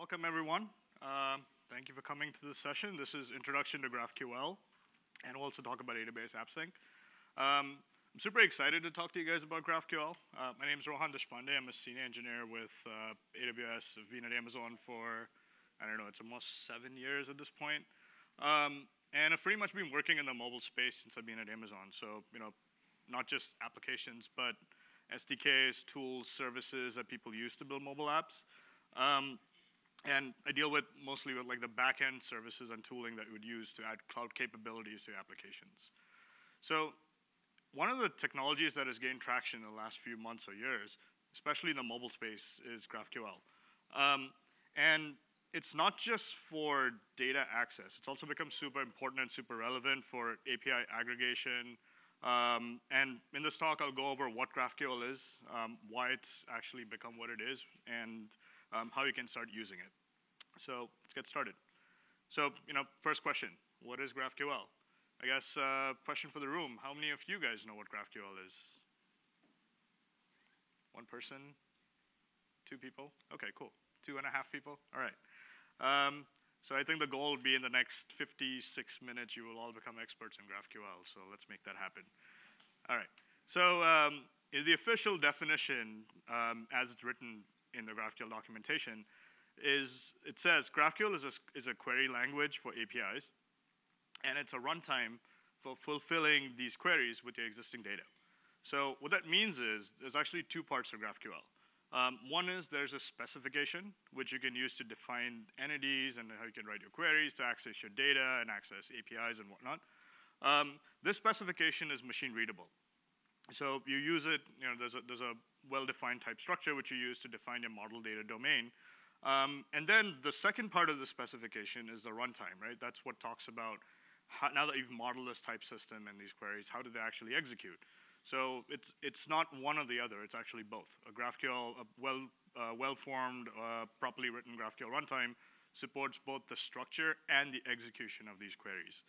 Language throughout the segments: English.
Welcome, everyone. Thank you for coming to this session. This is Introduction to GraphQL, and we'll also talk about AWS AppSync. I'm super excited to talk to you guys about GraphQL. My name is Rohan Deshpande. I'm a senior engineer with AWS. I've been at Amazon for, I don't know, it's almost 7 years at this point. And I've pretty much been working in the mobile space since I've been at Amazon. So, not just applications, but SDKs, tools, services that people use to build mobile apps. And I deal mostly with like the backend services and tooling that you would use to add cloud capabilities to applications. So one of the technologies that has gained traction in the last few months or years, especially in the mobile space, is GraphQL. And it's not just for data access. It's also become super important and super relevant for API aggregation. And in this talk, I'll go over what GraphQL is, why it's actually become what it is, and how you can start using it. So let's get started. So, first question, what is GraphQL? I guess question for the room, how many of you guys know what GraphQL is? One person? 2 people? Okay, cool. 2.5 people? All right. So I think the goal would be in the next 56 minutes, you will all become experts in GraphQL. So let's make that happen. All right. So in the official definition, as it's written in the GraphQL documentation, it says GraphQL is a query language for APIs, and it's a runtime for fulfilling these queries with your existing data. So what that means is there's actually 2 parts of GraphQL. One is there's a specification, which you can use to define entities and how you can write your queries to access your data and access APIs and whatnot. This specification is machine readable. So you use it, there's a well-defined type structure which you use to define your model data domain. And then the second part of the specification is the runtime, right? That's what talks about now that you've modeled this type system and these queries, how do they actually execute? So it's not one or the other, it's actually both. A GraphQL, a well-formed, properly written GraphQL runtime supports both the structure and the execution of these queries.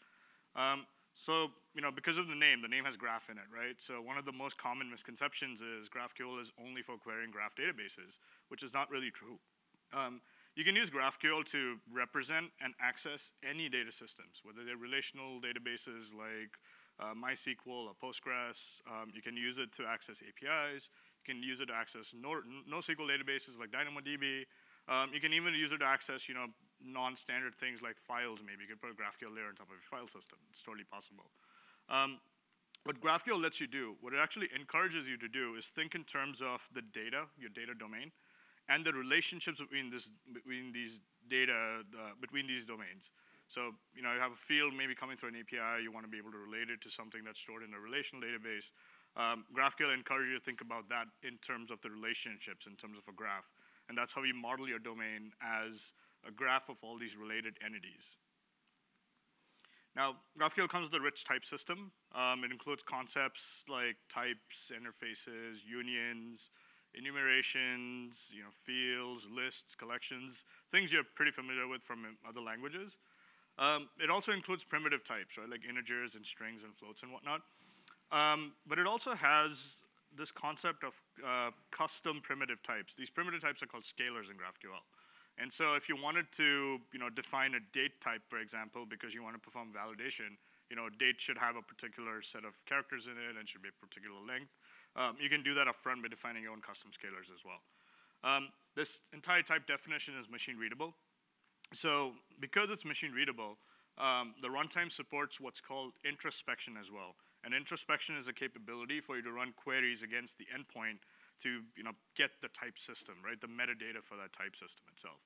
So, because of the name has graph in it, right? So one of the most common misconceptions is GraphQL is only for querying graph databases, which is not really true. You can use GraphQL to represent and access any data systems, whether they're relational databases like MySQL or Postgres. You can use it to access APIs. You can use it to access NoSQL databases like DynamoDB. You can even use it to access, non-standard things like files. Maybe you can put a GraphQL layer on top of your file system. It's totally possible. What GraphQL lets you do, what it actually encourages you to do, is think in terms of the data, your data domain, and the relationships between these domains. So, you have a field maybe coming through an API, you want to be able to relate it to something that's stored in a relational database. GraphQL encourages you to think about that in terms of the relationships, in terms of a graph. And that's how you model your domain as a graph of all these related entities. Now, GraphQL comes with a rich type system. It includes concepts like types, interfaces, unions, enumerations, fields, lists, collections, things you're pretty familiar with from other languages. It also includes primitive types, right, like integers and strings and floats and whatnot. But it also has this concept of custom primitive types. These primitive types are called scalars in GraphQL. And so if you wanted to define a date type, for example, because you want to perform validation, date should have a particular set of characters in it and should be a particular length. You can do that up front by defining your own custom scalars as well. This entire type definition is machine readable. So because it's machine readable, the runtime supports what's called introspection as well. And introspection is a capability for you to run queries against the endpoint to get the type system, right? The metadata for that type system itself.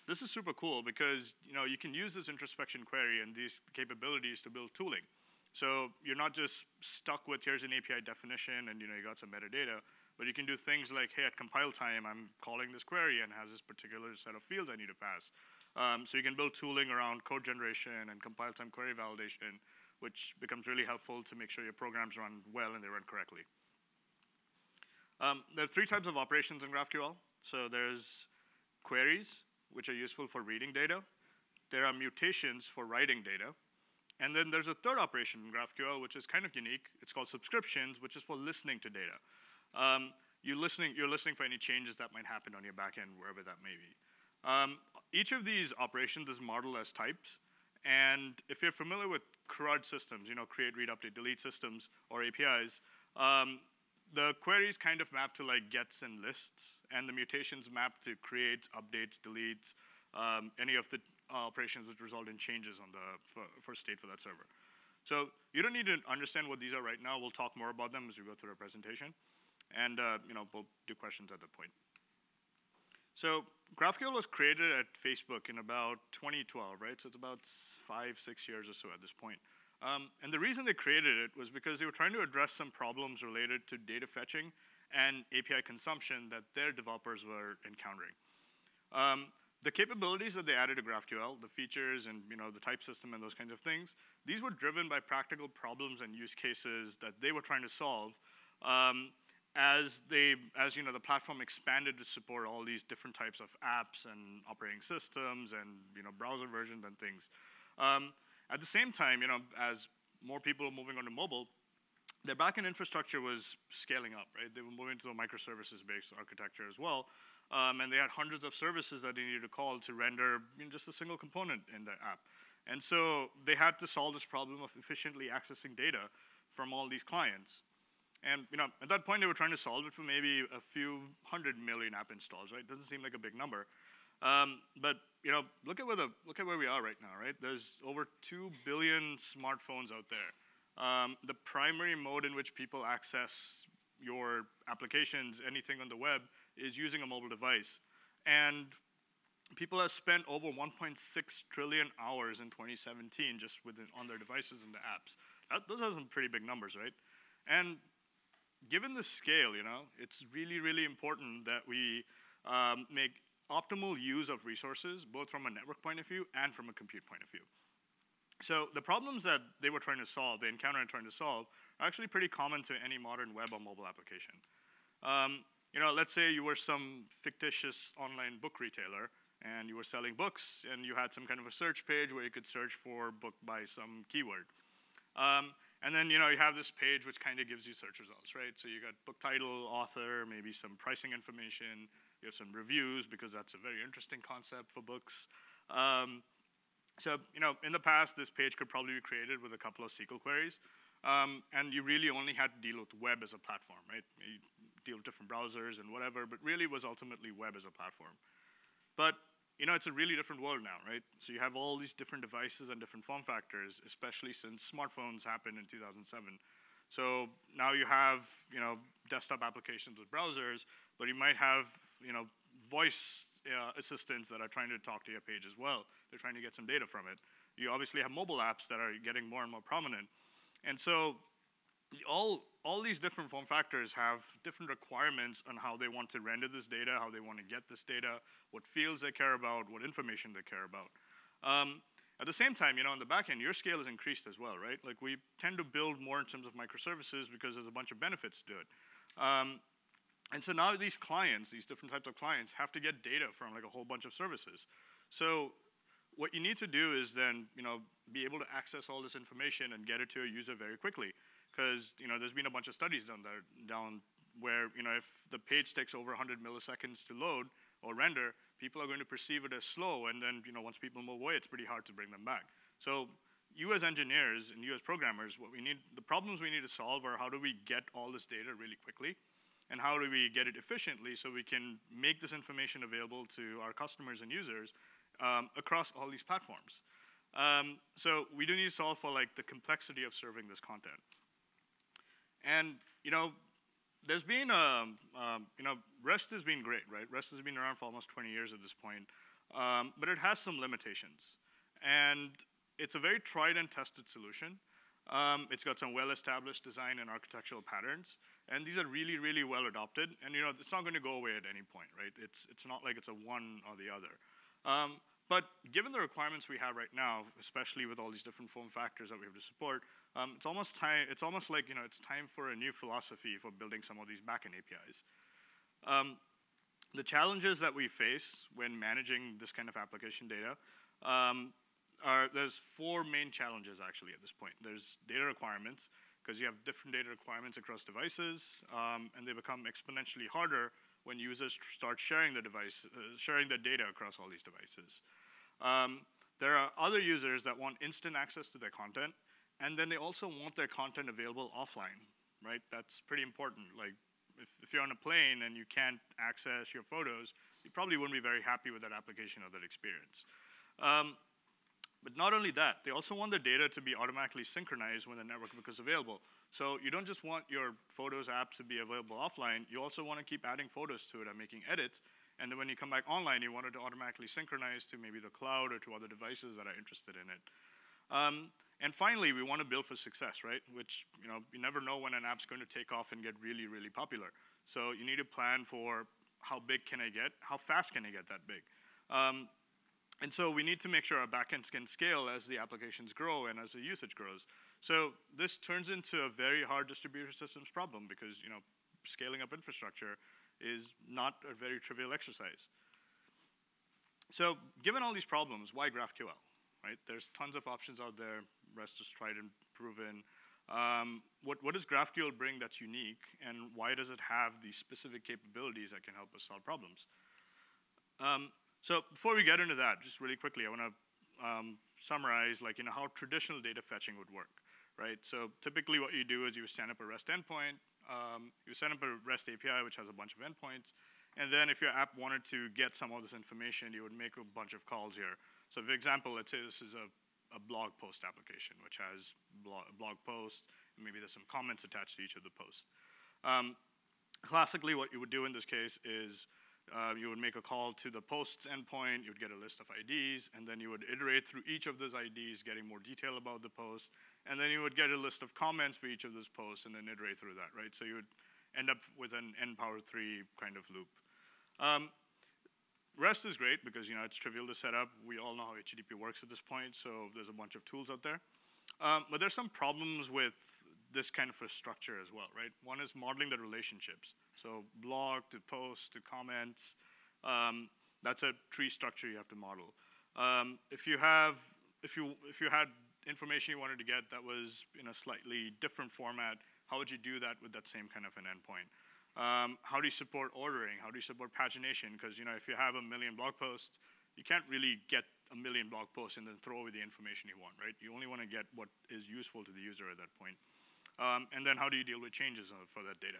This is super cool because you can use this introspection query and these capabilities to build tooling. So you're not just stuck with here's an API definition and you got some metadata, but you can do things like, hey, at compile time, I'm calling this query and has this particular set of fields I need to pass. So you can build tooling around code generation and compile time query validation, which becomes really helpful to make sure your programs run well and they run correctly. There are 3 types of operations in GraphQL. So there's queries, which are useful for reading data. There are mutations for writing data. And then there's a third operation in GraphQL, which is kind of unique. It's called subscriptions, which is for listening to data. You're listening for any changes that might happen on your backend, wherever that may be. Each of these operations is modeled as types. And if you're familiar with CRUD systems, create, read, update, delete systems, or APIs, the queries kind of map to like gets and lists, and the mutations map to creates, updates, deletes, any of the operations which result in changes on the first state for that server. So you don't need to understand what these are right now. We'll talk more about them as we go through our presentation. And we'll do questions at that point. So GraphQL was created at Facebook in about 2012, right? So it's about 5, 6 years or so at this point. And the reason they created it was because they were trying to address some problems related to data fetching and API consumption that their developers were encountering. The capabilities that they added to GraphQL, the features and the type system and those kinds of things, these were driven by practical problems and use cases that they were trying to solve as the platform expanded to support all these different types of apps and operating systems and browser versions and things. At the same time, as more people were moving onto mobile, their backend infrastructure was scaling up, right? They were moving to a microservices-based architecture as well, and they had hundreds of services that they needed to call to render just a single component in their app. And so they had to solve this problem of efficiently accessing data from all these clients. And at that point, they were trying to solve it for maybe a few 100 million app installs, right? Doesn't seem like a big number. But look at where we are right now, right? There's over 2 billion smartphones out there. The primary mode in which people access your applications, anything on the web, is using a mobile device. And people have spent over 1.6 trillion hours in 2017 just on their devices and the apps. Those are some pretty big numbers, right? And given the scale, it's really, really important that we make optimal use of resources, both from a network point of view and from a compute point of view. So the problems that they were trying to solve, they encountered and trying to solve, are actually pretty common to any modern web or mobile application. Let's say you were some fictitious online book retailer, and you were selling books, and you had some kind of a search page where you could search for book by some keyword. And then you have this page which kind of gives you search results, right? So you got book title, author, maybe some pricing information. You have some reviews because that's a very interesting concept for books. So in the past, this page could probably be created with a couple of SQL queries, and you really only had to deal with web as a platform, right? You deal with different browsers and whatever, but really it was ultimately web as a platform. But it's a really different world now, right? So you have all these different devices and different form factors, especially since smartphones happened in 2007. So now you have, desktop applications with browsers, but you might have, voice assistants that are trying to talk to your page as well. They're trying to get some data from it. You obviously have mobile apps that are getting more and more prominent. And so all these different form factors have different requirements on how they want to render this data, how they want to get this data, what fields they care about, what information they care about. At the same time, on the back end, your scale is increased as well, right? Like we tend to build more in terms of microservices because there's a bunch of benefits to it. And so now these clients, these different types of clients, have to get data from like a whole bunch of services. So what you need to do is then, be able to access all this information and get it to a user very quickly. Because, there's been a bunch of studies done where, if the page takes over 100 milliseconds to load or render, people are going to perceive it as slow. And then, once people move away, it's pretty hard to bring them back. So you as engineers and you as programmers, the problems we need to solve are how do we get all this data really quickly? And how do we get it efficiently so we can make this information available to our customers and users across all these platforms? So we do need to solve for like the complexity of serving this content. And there's been REST has been great, right? REST has been around for almost 20 years at this point, but it has some limitations. And it's a very tried and tested solution. It's got some well-established design and architectural patterns, and these are really, really well adopted. And it's not going to go away at any point, right? It's not like it's a one or the other. But given the requirements we have right now, especially with all these different form factors that we have to support, it's almost like it's time for a new philosophy for building some of these backend APIs. The challenges that we face when managing this kind of application data there's 4 main challenges actually at this point. There's data requirements, because you have different data requirements across devices, and they become exponentially harder when users start sharing the device, sharing their data across all these devices. There are other users that want instant access to their content, and then they also want their content available offline, right? That's pretty important. Like, if you're on a plane and you can't access your photos, you probably wouldn't be very happy with that application or that experience. But not only that, they also want the data to be automatically synchronized when the network becomes available. So you don't just want your Photos app to be available offline, you also want to keep adding photos to it and making edits. And then when you come back online, you want it to automatically synchronize to maybe the cloud or to other devices that are interested in it. And finally, we want to build for success, right? Which, you never know when an app's going to take off and get really, really popular. So you need to plan for how big can I get, how fast can I get that big? And so we need to make sure our backends can scale as the applications grow and as the usage grows. So this turns into a very hard distributed systems problem because, scaling up infrastructure is not a very trivial exercise. So given all these problems, why GraphQL, right? There's tons of options out there. REST is tried and proven. What does GraphQL bring that's unique, and why does it have these specific capabilities that can help us solve problems? So before we get into that, just really quickly, I want to summarize how traditional data fetching would work, right? So typically what you do is you stand up a REST endpoint, you send up a REST API which has a bunch of endpoints, and then if your app wanted to get some of this information, you would make a bunch of calls here. So for example, let's say this is a blog post application which has blog posts, and maybe there's some comments attached to each of the posts. Classically, what you would do in this case is you would make a call to the posts endpoint, you would get a list of IDs, and then you would iterate through each of those IDs, getting more detail about the post, and then you would get a list of comments for each of those posts, and then iterate through that, right? So you would end up with an n⁻³ kind of loop. REST is great because it's trivial to set up. We all know how HTTP works at this point, so there's a bunch of tools out there. But there's some problems with this kind of a structure as well, right? One is modeling the relationships. So blog to post to comments, that's a tree structure you have to model. If you had information you wanted to get that was in a slightly different format, how would you do that with that same kind of an endpoint? How do you support ordering? How do you support pagination? Because if you have 1 million blog posts, you can't really get 1 million blog posts and then throw away the information you want, right? You only want to get what is useful to the user at that point. And then how do you deal with changes for that data?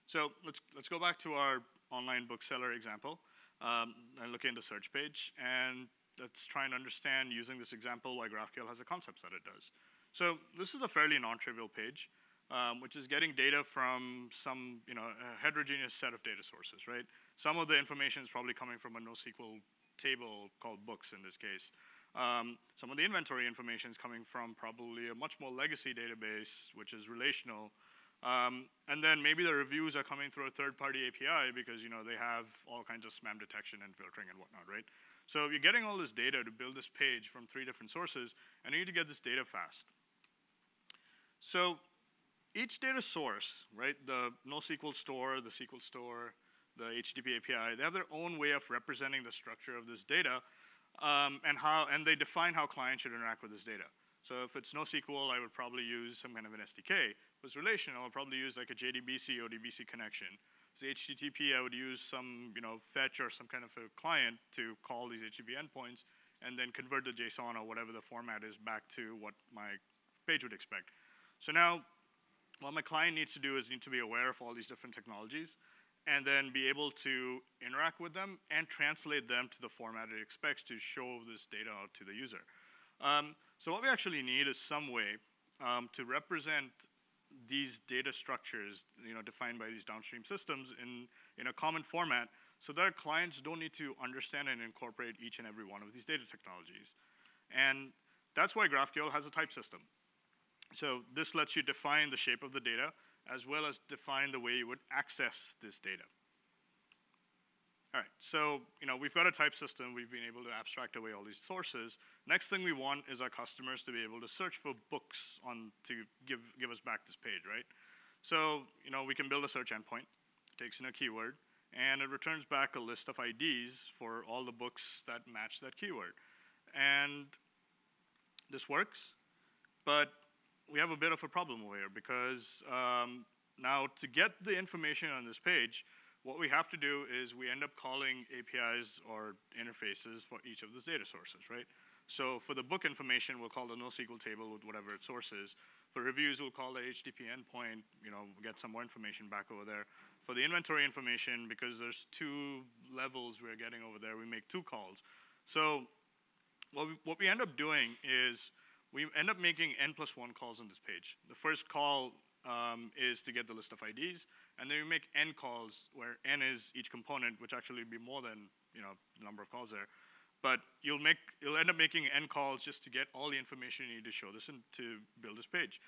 So let's go back to our online bookseller example and look into search page. And let's try and understand, using this example, why GraphQL has the concepts that it does. So this is a fairly non-trivial page, which is getting data from some a heterogeneous set of data sources, right? Some of the information is probably coming from a NoSQL table called books in this case. Some of the inventory information is coming from probably a much more legacy database, which is relational. And then maybe the reviews are coming through a third-party API because they have all kinds of spam detection and filtering and whatnot, right? So you're getting all this data to build this page from 3 different sources, and you need to get this data fast. So each data source, right, the NoSQL store, the SQL store, the HTTP API, they have their own way of representing the structure of this data, and they define how clients should interact with this data. So if it's NoSQL, I would probably use some kind of an SDK. If it's relational, I'll probably use like a JDBC, ODBC connection. If it's HTTP, I would use some fetch or some kind of a client to call these HTTP endpoints and then convert the JSON or whatever the format is back to what my page would expect. So now, what my client needs to do is need to be aware of all these different technologies and then be able to interact with them and translate them to the format it expects to show this data out to the user. So what we actually need is some way to represent these data structures, defined by these downstream systems in a common format, so that clients don't need to understand and incorporate each and every one of these data technologies. And that's why GraphQL has a type system. So this lets you define the shape of the data, as well as define the way you would access this data. All right, so we've got a type system. We've been able to abstract away all these sources. Next thing we want is our customers to be able to search for books to give us back this page, right? So we can build a search endpoint. It takes in a keyword, and it returns back a list of IDs for all the books that match that keyword. And this works, but we have a bit of a problem over here because now to get the information on this page, what we have to do is we end up calling APIs or interfaces for each of those data sources, right? So for the book information, we'll call the NoSQL table with whatever its source is. For reviews, we'll call the HTTP endpoint, get some more information back over there. For the inventory information, because there's 2 levels we're getting over there, we make 2 calls. So what we end up doing is we end up making n+1 calls on this page. The first call is to get the list of IDs, and then we make n calls, where n is each component, which actually would be more than the number of calls there. But you'll end up making n calls just to get all the information you need to show this and to build this page.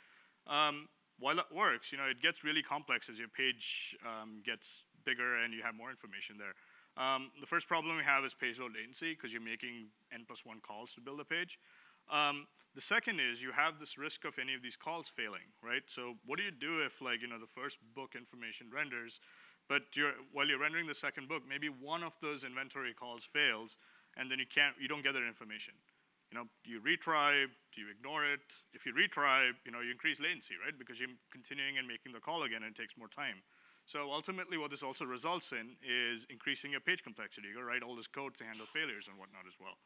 While that works, it gets really complex as your page gets bigger and you have more information there. The first problem we have is page load latency, because you're making n+1 calls to build a page. The second is you have this risk of any of these calls failing, right? So what do you do if, the first book information renders, but while you're rendering the second book, maybe one of those inventory calls fails, and then you don't get that information. Do you retry? Do you ignore it? If you retry, you increase latency, right? Because you're continuing and making the call again, and it takes more time. So ultimately, what this also results in is increasing your page complexity. You got to write all this code to handle failures and whatnot as well.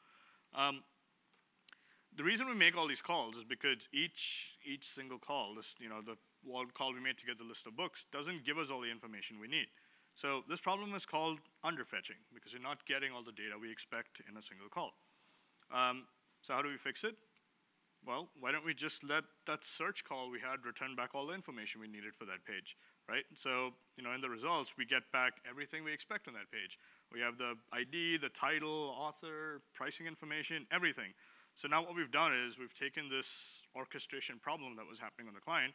The reason we make all these calls is because each single call, the one call we made to get the list of books, doesn't give us all the information we need. So this problem is called underfetching, because you're not getting all the data we expect in a single call. So how do we fix it? Well, why don't we just let that search call we had return back all the information we needed for that page, right? So, in the results, we get back everything we expect on that page. We have the ID, the title, author, pricing information, everything. So now what we've done is we've taken this orchestration problem that was happening on the client,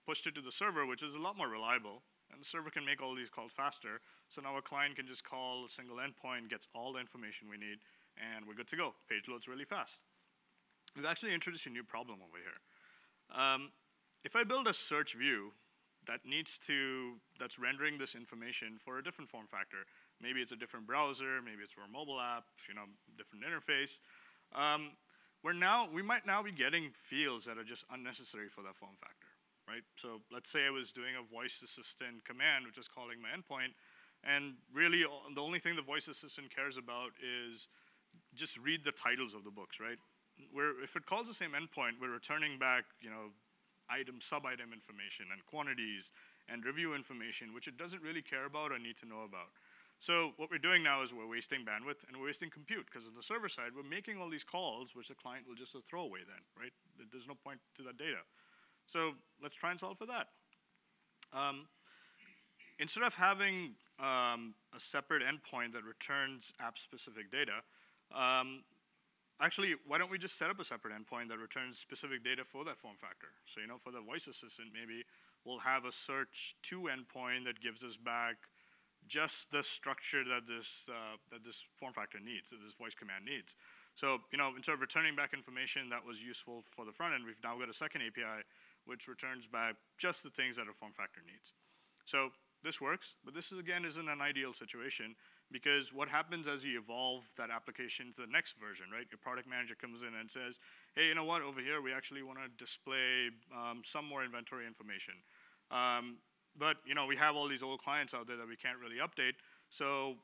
pushed it to the server, which is a lot more reliable, and the server can make all these calls faster. So now a client can just call a single endpoint, gets all the information we need, and we're good to go. Page loads really fast. We've actually introduced a new problem over here. If I build a search view that's rendering this information for a different form factor, maybe it's a different browser, maybe it's for a mobile app, different interface, we might now be getting fields that are just unnecessary for that form factor, right? So let's say I was doing a voice assistant command, which is calling my endpoint, and really the only thing the voice assistant cares about is just read the titles of the books, right? If it calls the same endpoint, we're returning back, item, sub-item information, and quantities, and review information, which it doesn't really care about or need to know about. So what we're doing now is we're wasting bandwidth and we're wasting compute, because on the server side, we're making all these calls, which the client will just throw away then, right? There's no point to that data. So let's try and solve for that. Instead of having a separate endpoint that returns app-specific data, actually, why don't we just set up a separate endpoint that returns specific data for that form factor? So, for the voice assistant, maybe we'll have a search to endpoint that gives us back just the structure that this form factor needs, that this voice command needs. So, instead of returning back information that was useful for the front end, we've now got a second API which returns back just the things that a form factor needs. So this works, but this again isn't an ideal situation, because what happens as you evolve that application to the next version, right? Your product manager comes in and says, hey, you know what, over here we actually want to display some more inventory information. But we have all these old clients out there that we can't really update, so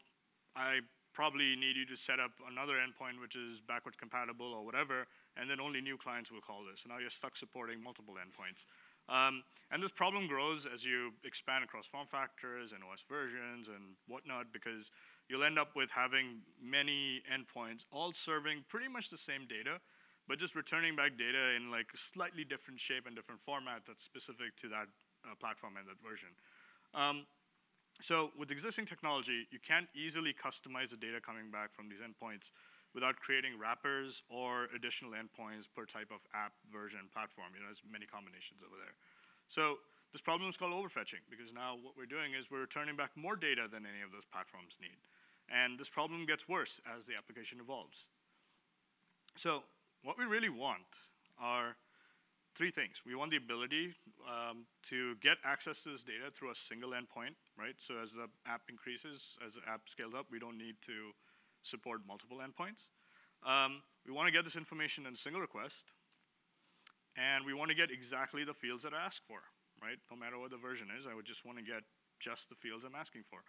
I probably need you to set up another endpoint which is backwards compatible or whatever, and then only new clients will call this. So now you're stuck supporting multiple endpoints. And this problem grows as you expand across form factors and OS versions and whatnot, because you'll end up with having many endpoints all serving pretty much the same data, but just returning back data in like a slightly different shape and different format that's specific to that platform and that version. So with existing technology, you can't easily customize the data coming back from these endpoints without creating wrappers or additional endpoints per type of app version platform. There's many combinations over there. So this problem is called overfetching, because now what we're doing is we're returning back more data than any of those platforms need. And this problem gets worse as the application evolves. So what we really want are 3 things. We want the ability to get access to this data through a single endpoint, right? So as the app increases, as the app scales up, we don't need to support multiple endpoints. We want to get this information in a single request, and we want to get exactly the fields that I asked for, right? No matter what the version is, I would just want to get just the fields I'm asking for.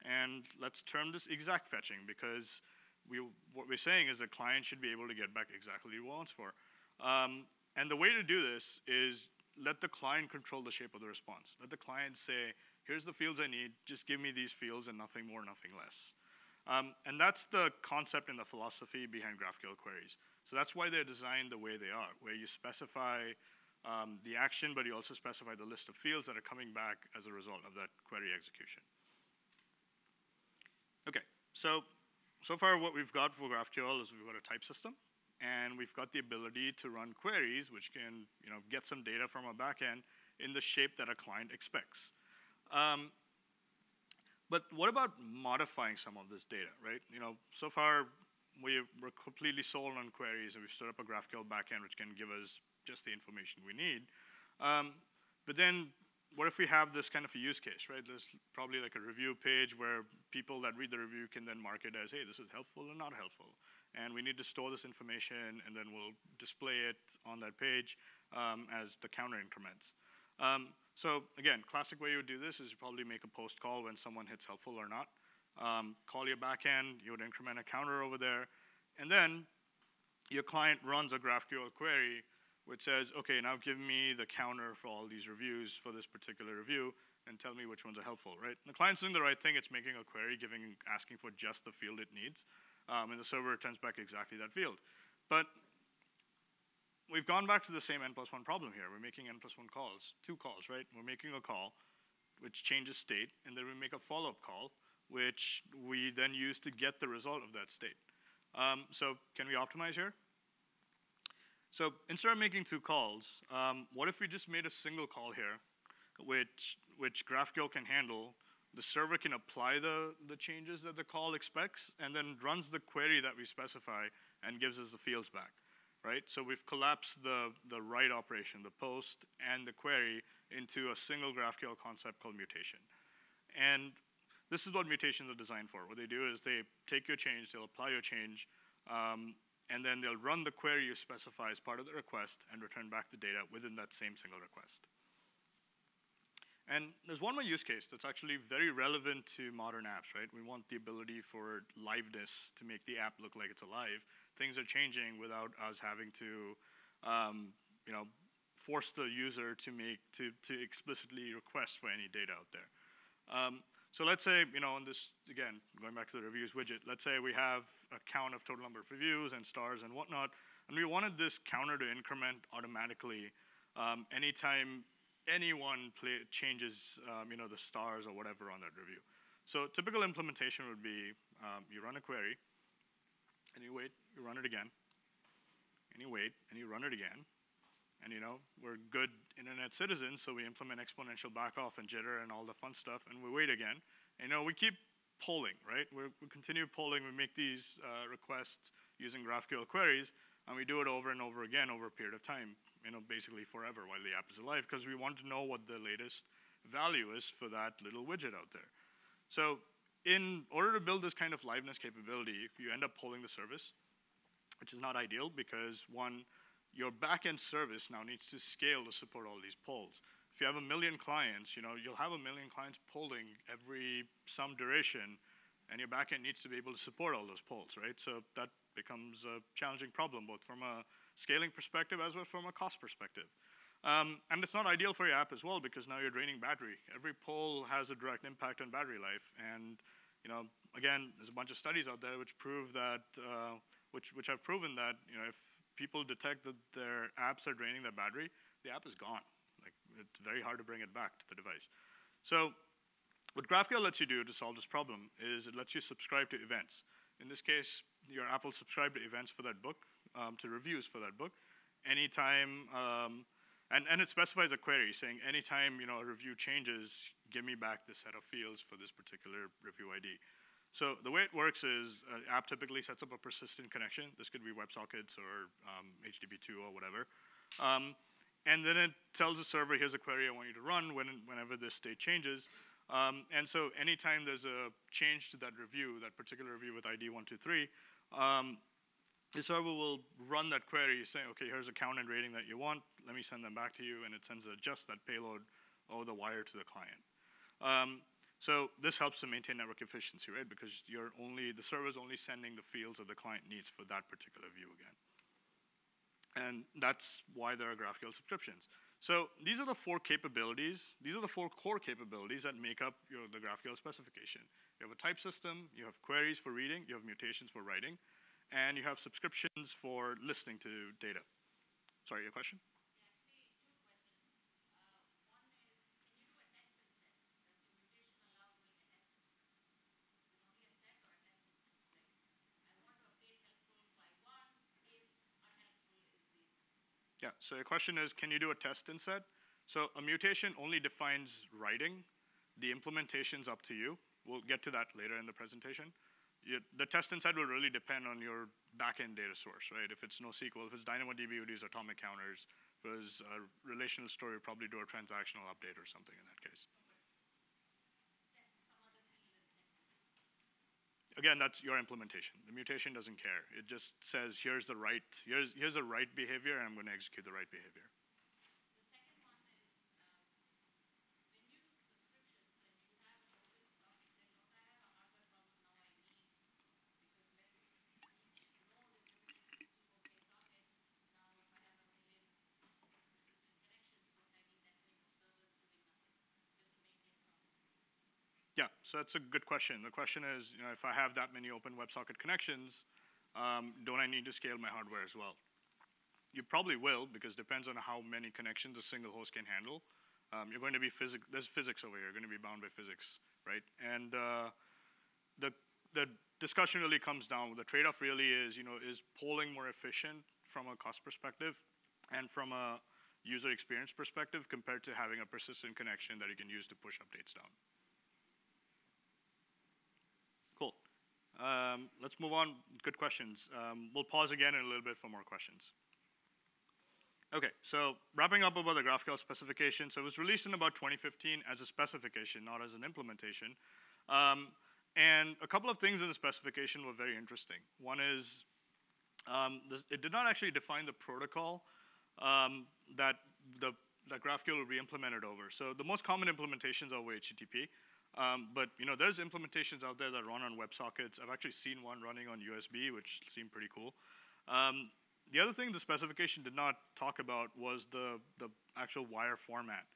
and let's term this exact fetching, because what we're saying is the client should be able to get back exactly what he wants for. And the way to do this is let the client control the shape of the response. Let the client say, here's the fields I need, just give me these fields and nothing more, nothing less. And that's the concept and the philosophy behind GraphQL queries. So that's why they're designed the way they are, where you specify the action, but you also specify the list of fields that are coming back as a result of that query execution. Okay, so far what we've got for GraphQL is we've got a type system, and we've got the ability to run queries which can get some data from a backend in the shape that a client expects. But what about modifying some of this data, right? So far we're completely sold on queries, and we've stood up a GraphQL backend which can give us just the information we need. But then what if we have this kind of a use case, right? There's probably like a review page where people that read the review can then mark it as, hey, this is helpful or not helpful. And we need to store this information, and then we'll display it on that page as the counter increments. So again, classic way you would do this is you probably make a post call when someone hits helpful or not. Call your backend, you would increment a counter over there, and then your client runs a GraphQL query which says, okay, now give me the counter for all these reviews for this particular review, and tell me which ones are helpful, right? And the client's doing the right thing. It's making a query, asking for just the field it needs, and the server returns back exactly that field. But we've gone back to the same n+1 problem here. We're making n+1 calls, 2 calls, right? We're making a call which changes state, and then we make a follow-up call, which we then use to get the result of that state. So can we optimize here? So instead of making 2 calls, what if we just made a single call here, which GraphQL can handle? The server can apply the changes that the call expects, and then runs the query that we specify and gives us the fields back, right? So we've collapsed the write operation, the post, and the query into a single GraphQL concept called mutation. And this is what mutations are designed for. What they do is they take your change, they'll apply your change, and then they'll run the query you specify as part of the request and return back the data within that same single request. And there's one more use case that's actually very relevant to modern apps, right? We want the ability for liveness to make the app look like it's alive. Things are changing without us having to force the user to explicitly request for any data out there. So let's say, on this, again, going back to the reviews widget, let's say we have a count of total number of reviews and stars and whatnot, and we wanted this counter to increment automatically anytime anyone changes the stars or whatever on that review. So typical implementation would be you run a query, and you wait, you run it again, and you wait, and you run it again. And we're good internet citizens, so we implement exponential backoff and jitter and all the fun stuff, and we wait again. And we keep polling, right? We continue polling. We make these requests using GraphQL queries, and we do it over and over again over a period of time, basically forever while the app is alive, because we want to know what the latest value is for that little widget out there. So in order to build this kind of liveness capability, you end up polling the service, which is not ideal because, one, your backend service now needs to scale to support all these polls. If you have 1 million clients, you'll have 1 million clients polling every some duration, and your backend needs to be able to support all those polls, right? So that becomes a challenging problem, both from a scaling perspective as well as from a cost perspective. And it's not ideal for your app as well, because now you're draining battery. Every poll has a direct impact on battery life, and again, there's a bunch of studies out there which prove that, which have proven that if people detect that their apps are draining their battery, the app is gone. Like, it's very hard to bring it back to the device. So what GraphQL lets you do to solve this problem is it lets you subscribe to events. In this case, your app will subscribe to events for that book, to reviews for that book. Anytime, and it specifies a query saying anytime a review changes, give me back this set of fields for this particular review ID. So the way it works is an app typically sets up a persistent connection. This could be WebSockets or HTTP2 or whatever. And then it tells the server, here's a query I want you to run whenever this state changes. And so anytime there's a change to that review, that particular review with ID 123, the server will run that query saying, okay, here's a count and rating that you want. Let me send them back to you. And it sends just that payload over the wire to the client. So this helps to maintain network efficiency, right? Because the server is only sending the fields that the client needs for that particular view again. And that's why there are GraphQL subscriptions. So these are the four capabilities. These are the four core capabilities that make up the GraphQL specification. You have a type system, you have queries for reading, you have mutations for writing, and you have subscriptions for listening to data. Sorry, your question? Yeah, so your question is, can you do a test instead? So a mutation only defines writing. The implementation's up to you. We'll get to that later in the presentation. The test instead will really depend on your backend data source, right? If it's NoSQL, if it's DynamoDB, we would use atomic counters. If it was a relational story, we'd probably do a transactional update or something in that case. Again, that's your implementation. The mutation doesn't care. It just says, here's the right behavior, and I'm going to execute the right behavior. Yeah, so that's a good question. The question is, if I have that many open WebSocket connections, don't I need to scale my hardware as well? You probably will, because it depends on how many connections a single host can handle. You're going to be there's physics over here. You're going to be bound by physics, right? And the discussion really comes down. The trade-off really is, is polling more efficient from a cost perspective and from a user experience perspective compared to having a persistent connection that you can use to push updates down. Cool. Let's move on. Good questions. We'll pause again in a little bit for more questions. Okay, so wrapping up about the GraphQL specification. So it was released in about 2015 as a specification, not as an implementation. And a couple of things in the specification were very interesting. One is it did not actually define the protocol that GraphQL will be implemented over. So the most common implementations are over HTTP. But there's implementations out there that run on WebSockets. I've actually seen one running on USB, which seemed pretty cool. The other thing the specification did not talk about was the actual wire format.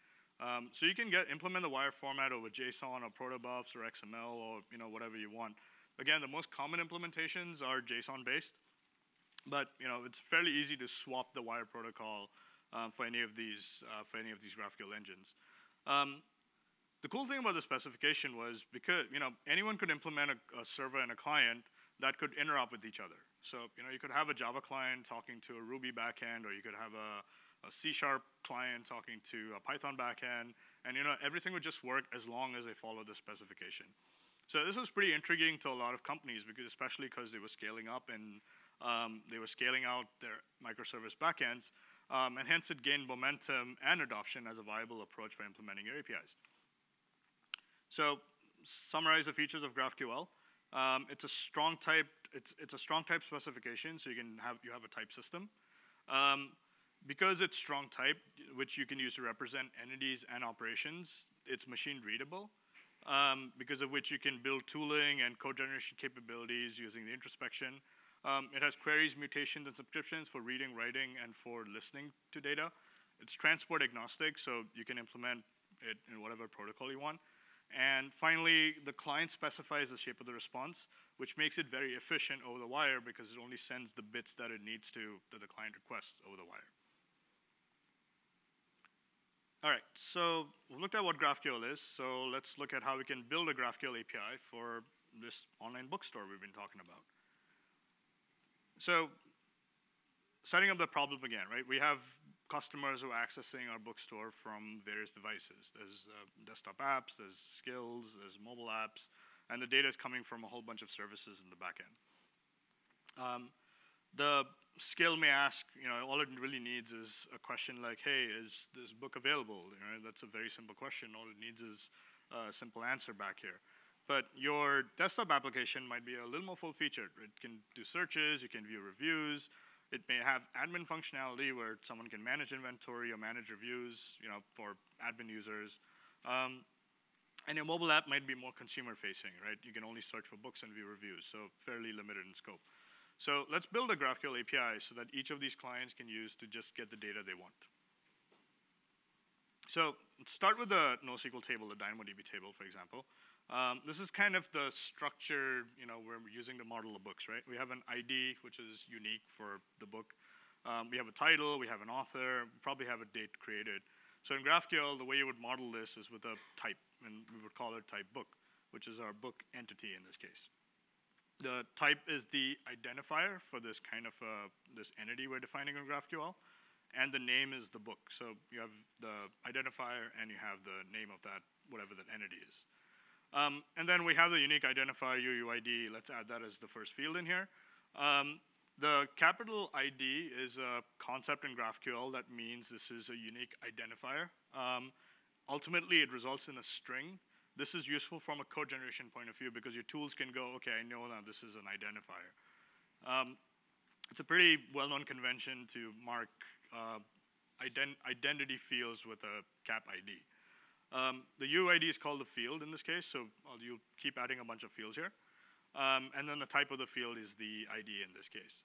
So you can implement the wire format over JSON or protobufs or XML or whatever you want. Again, the most common implementations are JSON-based, but it's fairly easy to swap the wire protocol for any of these GraphQL engines. The cool thing about the specification was because anyone could implement a server and a client that could interop with each other. So you could have a Java client talking to a Ruby backend, or you could have a C# client talking to a Python backend, and everything would just work as long as they follow the specification. So this was pretty intriguing to a lot of companies, especially because they were scaling up and they were scaling out their microservice backends, and hence it gained momentum and adoption as a viable approach for implementing your APIs. So summarize the features of GraphQL. It's a strong type. It's a strong type specification, so you have a type system. Because it's strong type, which you can use to represent entities and operations, it's machine readable. Because of which you can build tooling and code generation capabilities using the introspection. It has queries, mutations, and subscriptions for reading, writing, and for listening to data. It's transport agnostic, so you can implement it in whatever protocol you want. And finally, the client specifies the shape of the response, which makes it very efficient over the wire because it only sends the bits that it needs to that the client requests over the wire. All right, so we've looked at what GraphQL is, so let's look at how we can build a GraphQL API for this online bookstore we've been talking about. So setting up the problem again, right? We have customers who are accessing our bookstore from various devices. There's desktop apps, there's skills, there's mobile apps, and the data is coming from a whole bunch of services in the back end. The skill may ask, all it really needs is a question like, hey, is this book available? That's a very simple question. All it needs is a simple answer back here. But your desktop application might be a little more full-featured. It can do searches, you can view reviews. It may have admin functionality where someone can manage inventory or manage reviews, for admin users. And your mobile app might be more consumer-facing, right? You can only search for books and view reviews, so fairly limited in scope. So let's build a GraphQL API so that each of these clients can use to just get the data they want. So let's start with the NoSQL table, the DynamoDB table, for example. This is kind of the structure, where we're using to model the books, right? We have an ID, which is unique for the book. We have a title, we have an author, we probably have a date created. So in GraphQL, the way you would model this is with a type, and we would call it type book, which is our book entity in this case. The type is the identifier for this kind of this entity we're defining in GraphQL, and the name is the book. So you have the identifier, and you have the name of that, whatever that entity is. And then we have the unique identifier, UUID. Let's add that as the first field in here. The capital ID is a concept in GraphQL that means this is a unique identifier. Ultimately, it results in a string. This is useful from a code generation point of view because your tools can go, okay, I know now this is an identifier. It's a pretty well-known convention to mark identity fields with a cap ID. The UID is called the field in this case, so you'll keep adding a bunch of fields here. And then the type of the field is the ID in this case.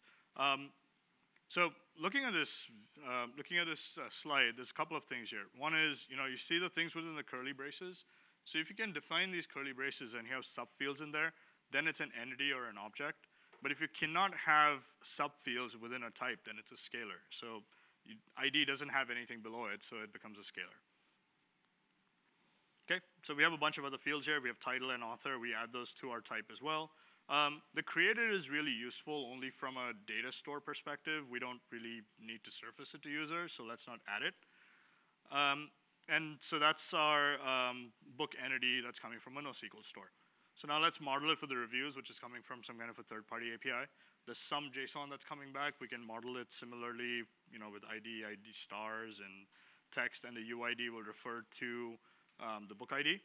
So looking at this slide, there's a couple of things here. One is, you see the things within the curly braces. So if you can define these curly braces and you have subfields in there, then it's an entity or an object. But if you cannot have subfields within a type, then it's a scalar. So ID doesn't have anything below it, so it becomes a scalar. Okay, so we have a bunch of other fields here. We have title and author. We add those to our type as well. The creator is really useful only from a data store perspective. We don't really need to surface it to users, so let's not add it. And so that's our book entity that's coming from a NoSQL store. So now let's model it for the reviews, which is coming from some kind of a third-party API. There's some JSON that's coming back. We can model it similarly, with ID stars, and text, and the UID will refer to the book ID.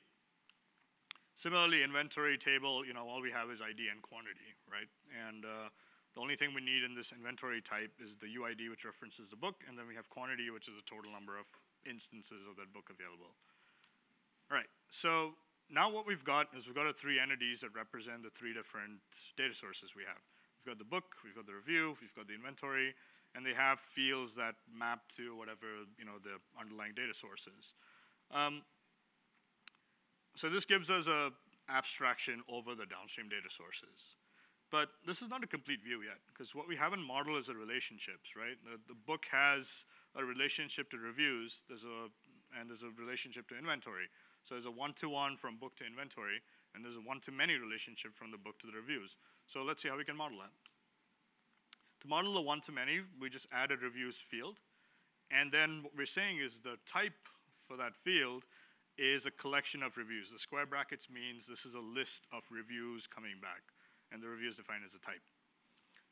Similarly, inventory table, all we have is ID and quantity, right? And the only thing we need in this inventory type is the UID, which references the book, and then we have quantity, which is the total number of instances of that book available. All right, so now what we've got is we've got our three entities that represent the three different data sources we have. We've got the book, we've got the review, we've got the inventory, and they have fields that map to whatever the underlying data source is. So this gives us a abstraction over the downstream data sources. But this is not a complete view yet, because what we haven't modeled is the relationships, right? The book has a relationship to reviews, and there's a relationship to inventory. So there's a one-to-one from book to inventory, and there's a one-to-many relationship from the book to the reviews. So let's see how we can model that. To model the one-to-many, we just add a reviews field. And then what we're saying is the type for that field is a collection of reviews. The square brackets means this is a list of reviews coming back, and the review is defined as a type.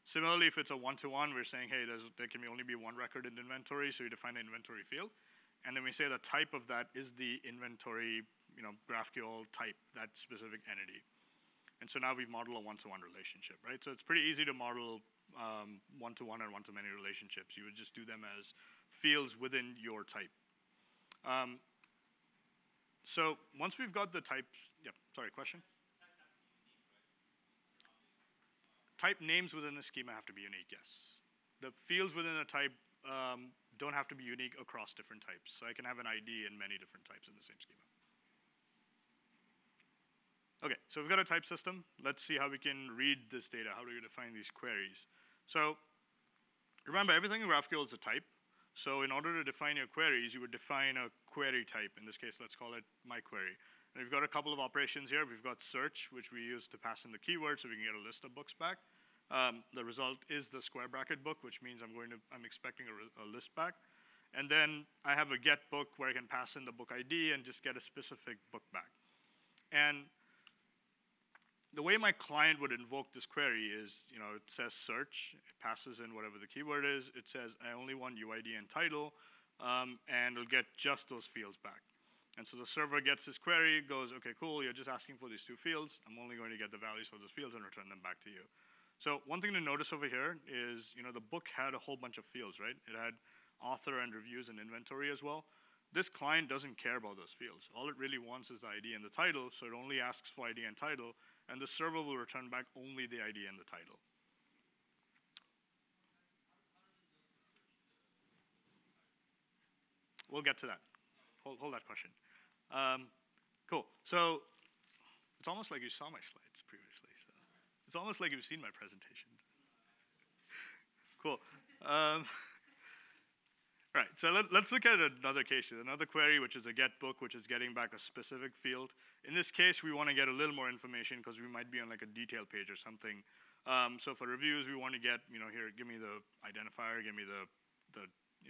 Similarly, if it's a one-to-one, we're saying, hey, there can only be one record in inventory, so we define an inventory field. And then we say the type of that is the inventory, GraphQL type, that specific entity. And so now we've modeled a one-to-one relationship, right? So it's pretty easy to model one-to-one and one-to-many relationships. You would just do them as fields within your type. So once we've got the type, question? Type names within the schema have to be unique, yes. The fields within a type don't have to be unique across different types. So I can have an ID in many different types in the same schema. Okay, so we've got a type system. Let's see how we can read this data. How do we define these queries? So remember, everything in GraphQL is a type. So in order to define your queries, you would define a query type. In this case, let's call it my query. And we've got a couple of operations here. We've got search, which we use to pass in the keyword so we can get a list of books back. The result is the square bracket book, which means I'm expecting a list back. And then I have a get book where I can pass in the book ID and just get a specific book back. And the way my client would invoke this query is, it says search, it passes in whatever the keyword is, it says I only want UID and title, and it'll get just those fields back. And so the server gets this query, goes, okay, cool, you're just asking for these two fields, I'm only going to get the values for those fields and return them back to you. So one thing to notice over here is, the book had a whole bunch of fields, right? It had author and reviews and inventory as well. this client doesn't care about those fields. All it really wants is the ID and the title, so it only asks for ID and title, and the server will return back only the ID and the title. We'll get to that. Hold that question. Cool. So it's almost like you saw my slides previously. So it's almost like you've seen my presentation. Cool. Right, so let's look at another case, another query, which is a get book, which is getting back a specific field. In this case, we want to get a little more information because we might be on like a detail page or something. So for reviews, we want to get, here, give me the identifier, give me the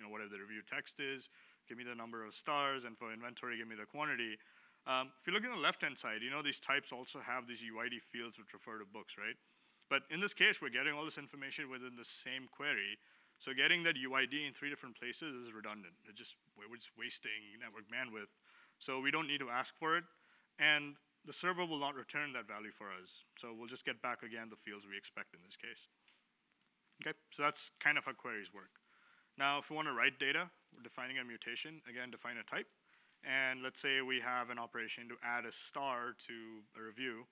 whatever the review text is, give me the number of stars, and for inventory, give me the quantity. If you look at the left-hand side, these types also have these UID fields which refer to books, right? But in this case, we're getting all this information within the same query. So getting that UID in 3 different places is redundant. We're just wasting network bandwidth. So we don't need to ask for it. And the server will not return that value for us. So we'll just get back again the fields we expect in this case. Okay, so that's kind of how queries work. Now, if we want to write data, we're defining a mutation. Again, define a type. And let's say we have an operation to add a star to a review.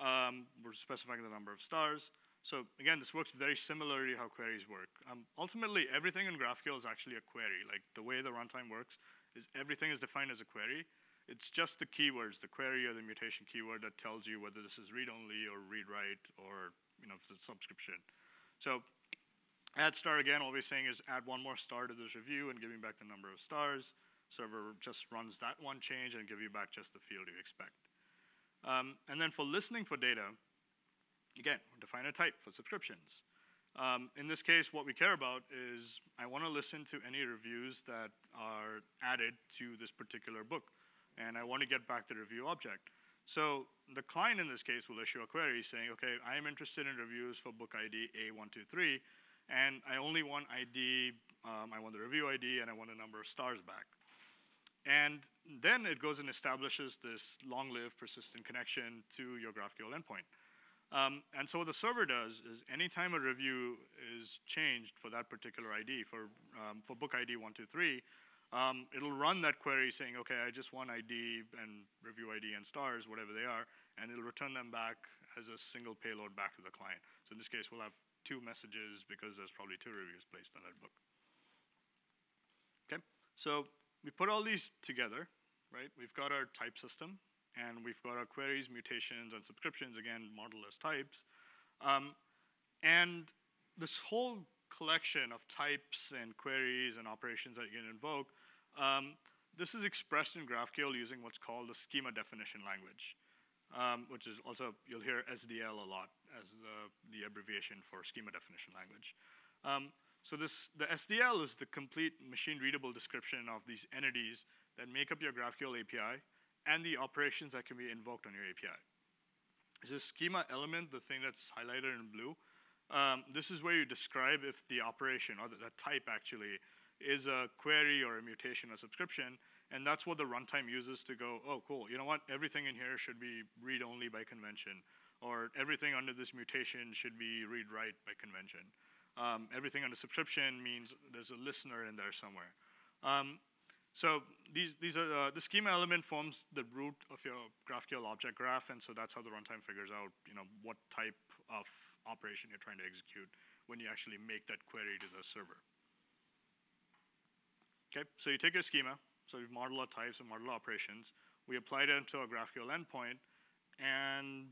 We're specifying the number of stars. So again, this works very similarly to how queries work. Ultimately, everything in GraphQL is actually a query. Like the way the runtime works is everything is defined as a query. It's just the keywords, the query or the mutation keyword that tells you whether this is read-only or read-write or if it's a subscription. So add star, again, all we're saying is add one more star to this review and giving back the number of stars. Server just runs that one change and give you back just the field you expect. And then for listening for data, again, define a type for subscriptions. In this case, what we care about is I want to listen to any reviews that are added to this particular book, and I want to get back the review object. So the client in this case will issue a query saying, okay, I am interested in reviews for book ID A123, and I only want ID, I want the review ID, and I want a number of stars back. And then it goes and establishes this long-lived persistent connection to your GraphQL endpoint. And so what the server does is anytime a review is changed for that particular ID, for book ID 123, it'll run that query saying, okay, I just want ID and review ID and stars, whatever they are, and it'll return them back as a single payload back to the client. So in this case, we'll have 2 messages because there's probably 2 reviews placed on that book. Okay, so we put all these together, right? We've got our type system, and we've got our queries, mutations, and subscriptions, again, modeled as types. And this whole collection of types and queries and operations that you can invoke, this is expressed in GraphQL using what's called the schema definition language, which is also, you'll hear SDL a lot as the abbreviation for schema definition language. So the SDL is the complete machine-readable description of these entities that make up your GraphQL API and the operations that can be invoked on your API. This schema element, the thing that's highlighted in blue, this is where you describe if the operation, or the type actually, is a query or a mutation or subscription, and that's what the runtime uses to go, oh, cool, you know what, everything in here should be read-only by convention, or everything under this mutation should be read-write by convention. Everything under subscription means there's a listener in there somewhere. So these are the schema element forms the root of your GraphQL object graph, and so that's how the runtime figures out, what type of operation you're trying to execute when you actually make that query to the server. Okay, so you take your schema, so we model our types and model operations, we apply them to our GraphQL endpoint, and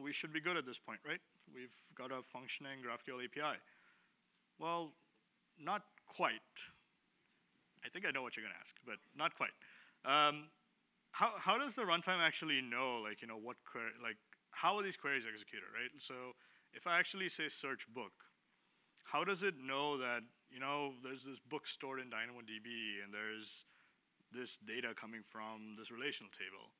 we should be good at this point, right? We've got a functioning GraphQL API. Well, not quite. I think I know what you're going to ask, but not quite. How does the runtime actually know, what query, how are these queries executed, right? So if I actually say search book, how does it know that, there's this book stored in DynamoDB and there's this data coming from this relational table?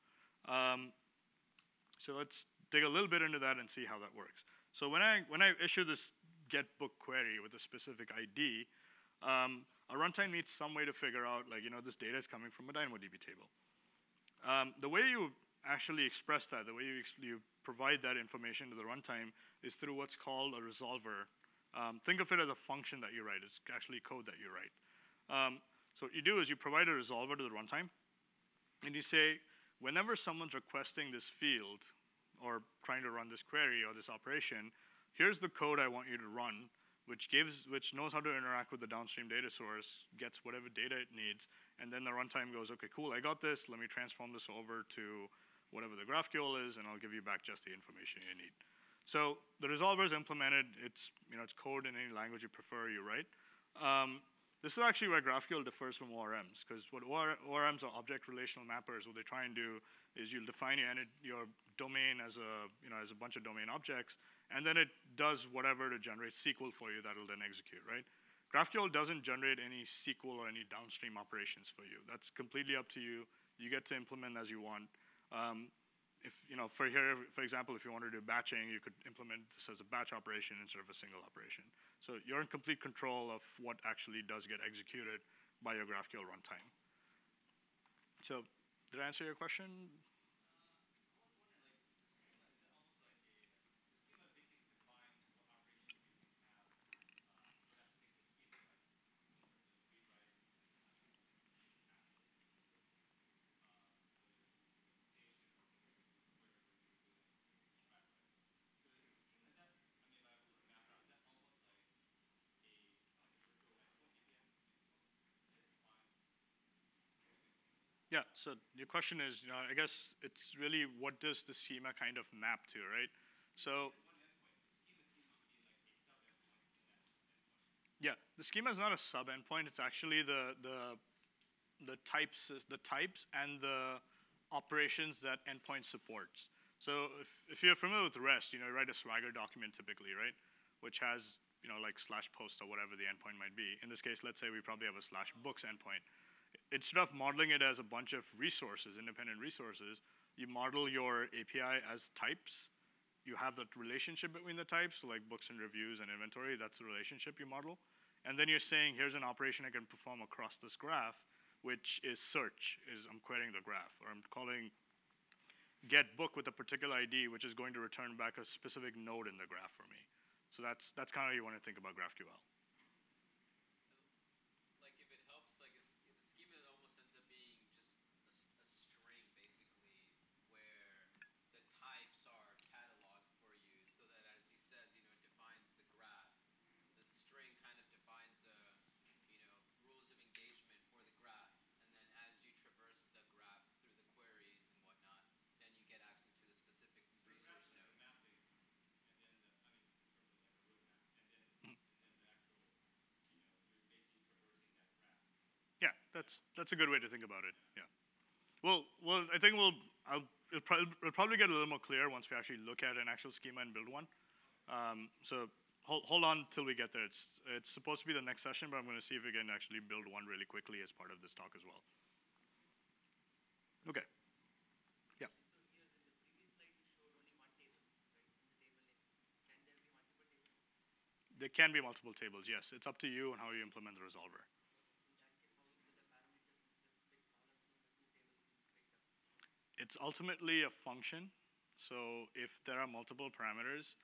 So let's dig a little bit into that and see how that works. So when I issue this get book query with a specific ID, a runtime needs some way to figure out, this data is coming from a DynamoDB table. The way you actually express that, the way you provide that information to the runtime is through what's called a resolver. Think of it as a function that you write. It's actually code that you write. So what you do is you provide a resolver to the runtime, and you say, whenever someone's requesting this field or trying to run this query or this operation, here's the code I want you to run, which knows how to interact with the downstream data source, gets whatever data it needs, and then the runtime goes, okay, cool, I got this, let me transform this over to whatever the GraphQL is, and I'll give you back just the information you need. So the resolver is implemented. It's code in any language you prefer, you write. This is actually where GraphQL differs from ORMs, because what ORMs are object relational mappers. What they try and do is you'll define your domain as a bunch of domain objects, and then it does whatever to generate SQL for you that will then execute, right? GraphQL doesn't generate any SQL or any downstream operations for you. That's completely up to you. You get to implement as you want. For example, if you wanted to do batching, you could implement this as a batch operation instead of a single operation. So you're in complete control of what actually does get executed by your GraphQL runtime. So did I answer your question? Yeah, so your question is, I guess it's really what does the schema kind of map to, right? So yeah, the schema is not a sub endpoint. It's actually the types and the operations that endpoint supports. So if you're familiar with REST, you write a Swagger document typically, right? Which has like /post or whatever the endpoint might be. In this case, let's say we probably have a /books endpoint. Instead of modeling it as a bunch of resources, independent resources, you model your API as types. You have that relationship between the types, so like books and reviews and inventory, that's the relationship you model. And then you're saying, here's an operation I can perform across this graph, which is search, I'm querying the graph, or I'm calling get book with a particular ID, which is going to return back a specific node in the graph for me. So that's kind of how you want to think about GraphQL. Yeah, that's a good way to think about it. Yeah. Well, I think it'll probably get a little more clear once we actually look at an actual schema and build one. So hold on till we get there. It's supposed to be the next session, but I'm going to see if we can actually build one really quickly as part of this talk as well. Okay. Yeah. There can be multiple tables, yes. It's up to you on how you implement the resolver. It's ultimately a function. So if there are multiple parameters,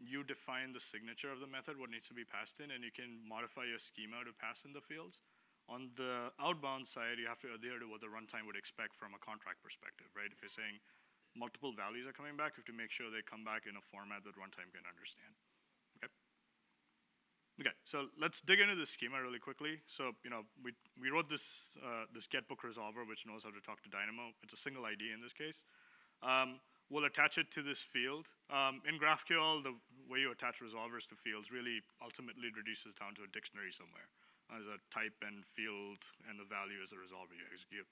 you define the signature of the method, what needs to be passed in, and you can modify your schema to pass in the fields. On the outbound side, you have to adhere to what the runtime would expect from a contract perspective, right? If you're saying multiple values are coming back, you have to make sure they come back in a format that runtime can understand. Okay? Okay, so let's dig into the schema really quickly. So, we wrote this getBook resolver, which knows how to talk to Dynamo. It's a single ID in this case. We'll attach it to this field. In GraphQL, the way you attach resolvers to fields really ultimately reduces down to a dictionary somewhere as a type and field, and the value is a resolver you execute.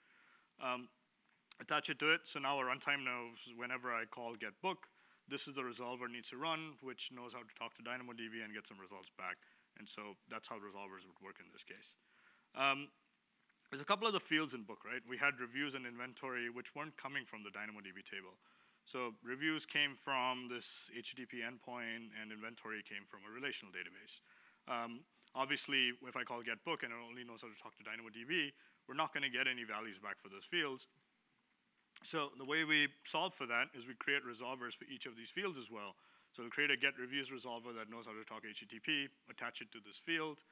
Attach it to it, so now our runtime knows whenever I call getBook, this is the resolver needs to run, which knows how to talk to DynamoDB and get some results back. And so that's how resolvers would work in this case. There's a couple of the fields in book, right? We had reviews and inventory, which weren't coming from the DynamoDB table. So reviews came from this HTTP endpoint, and inventory came from a relational database. Obviously, if I call getBook and it only knows how to talk to DynamoDB, we're not going to get any values back for those fields. So the way we solve for that is we create resolvers for each of these fields as well. So we'll create a getReviews resolver that knows how to talk HTTP, attach it to this field.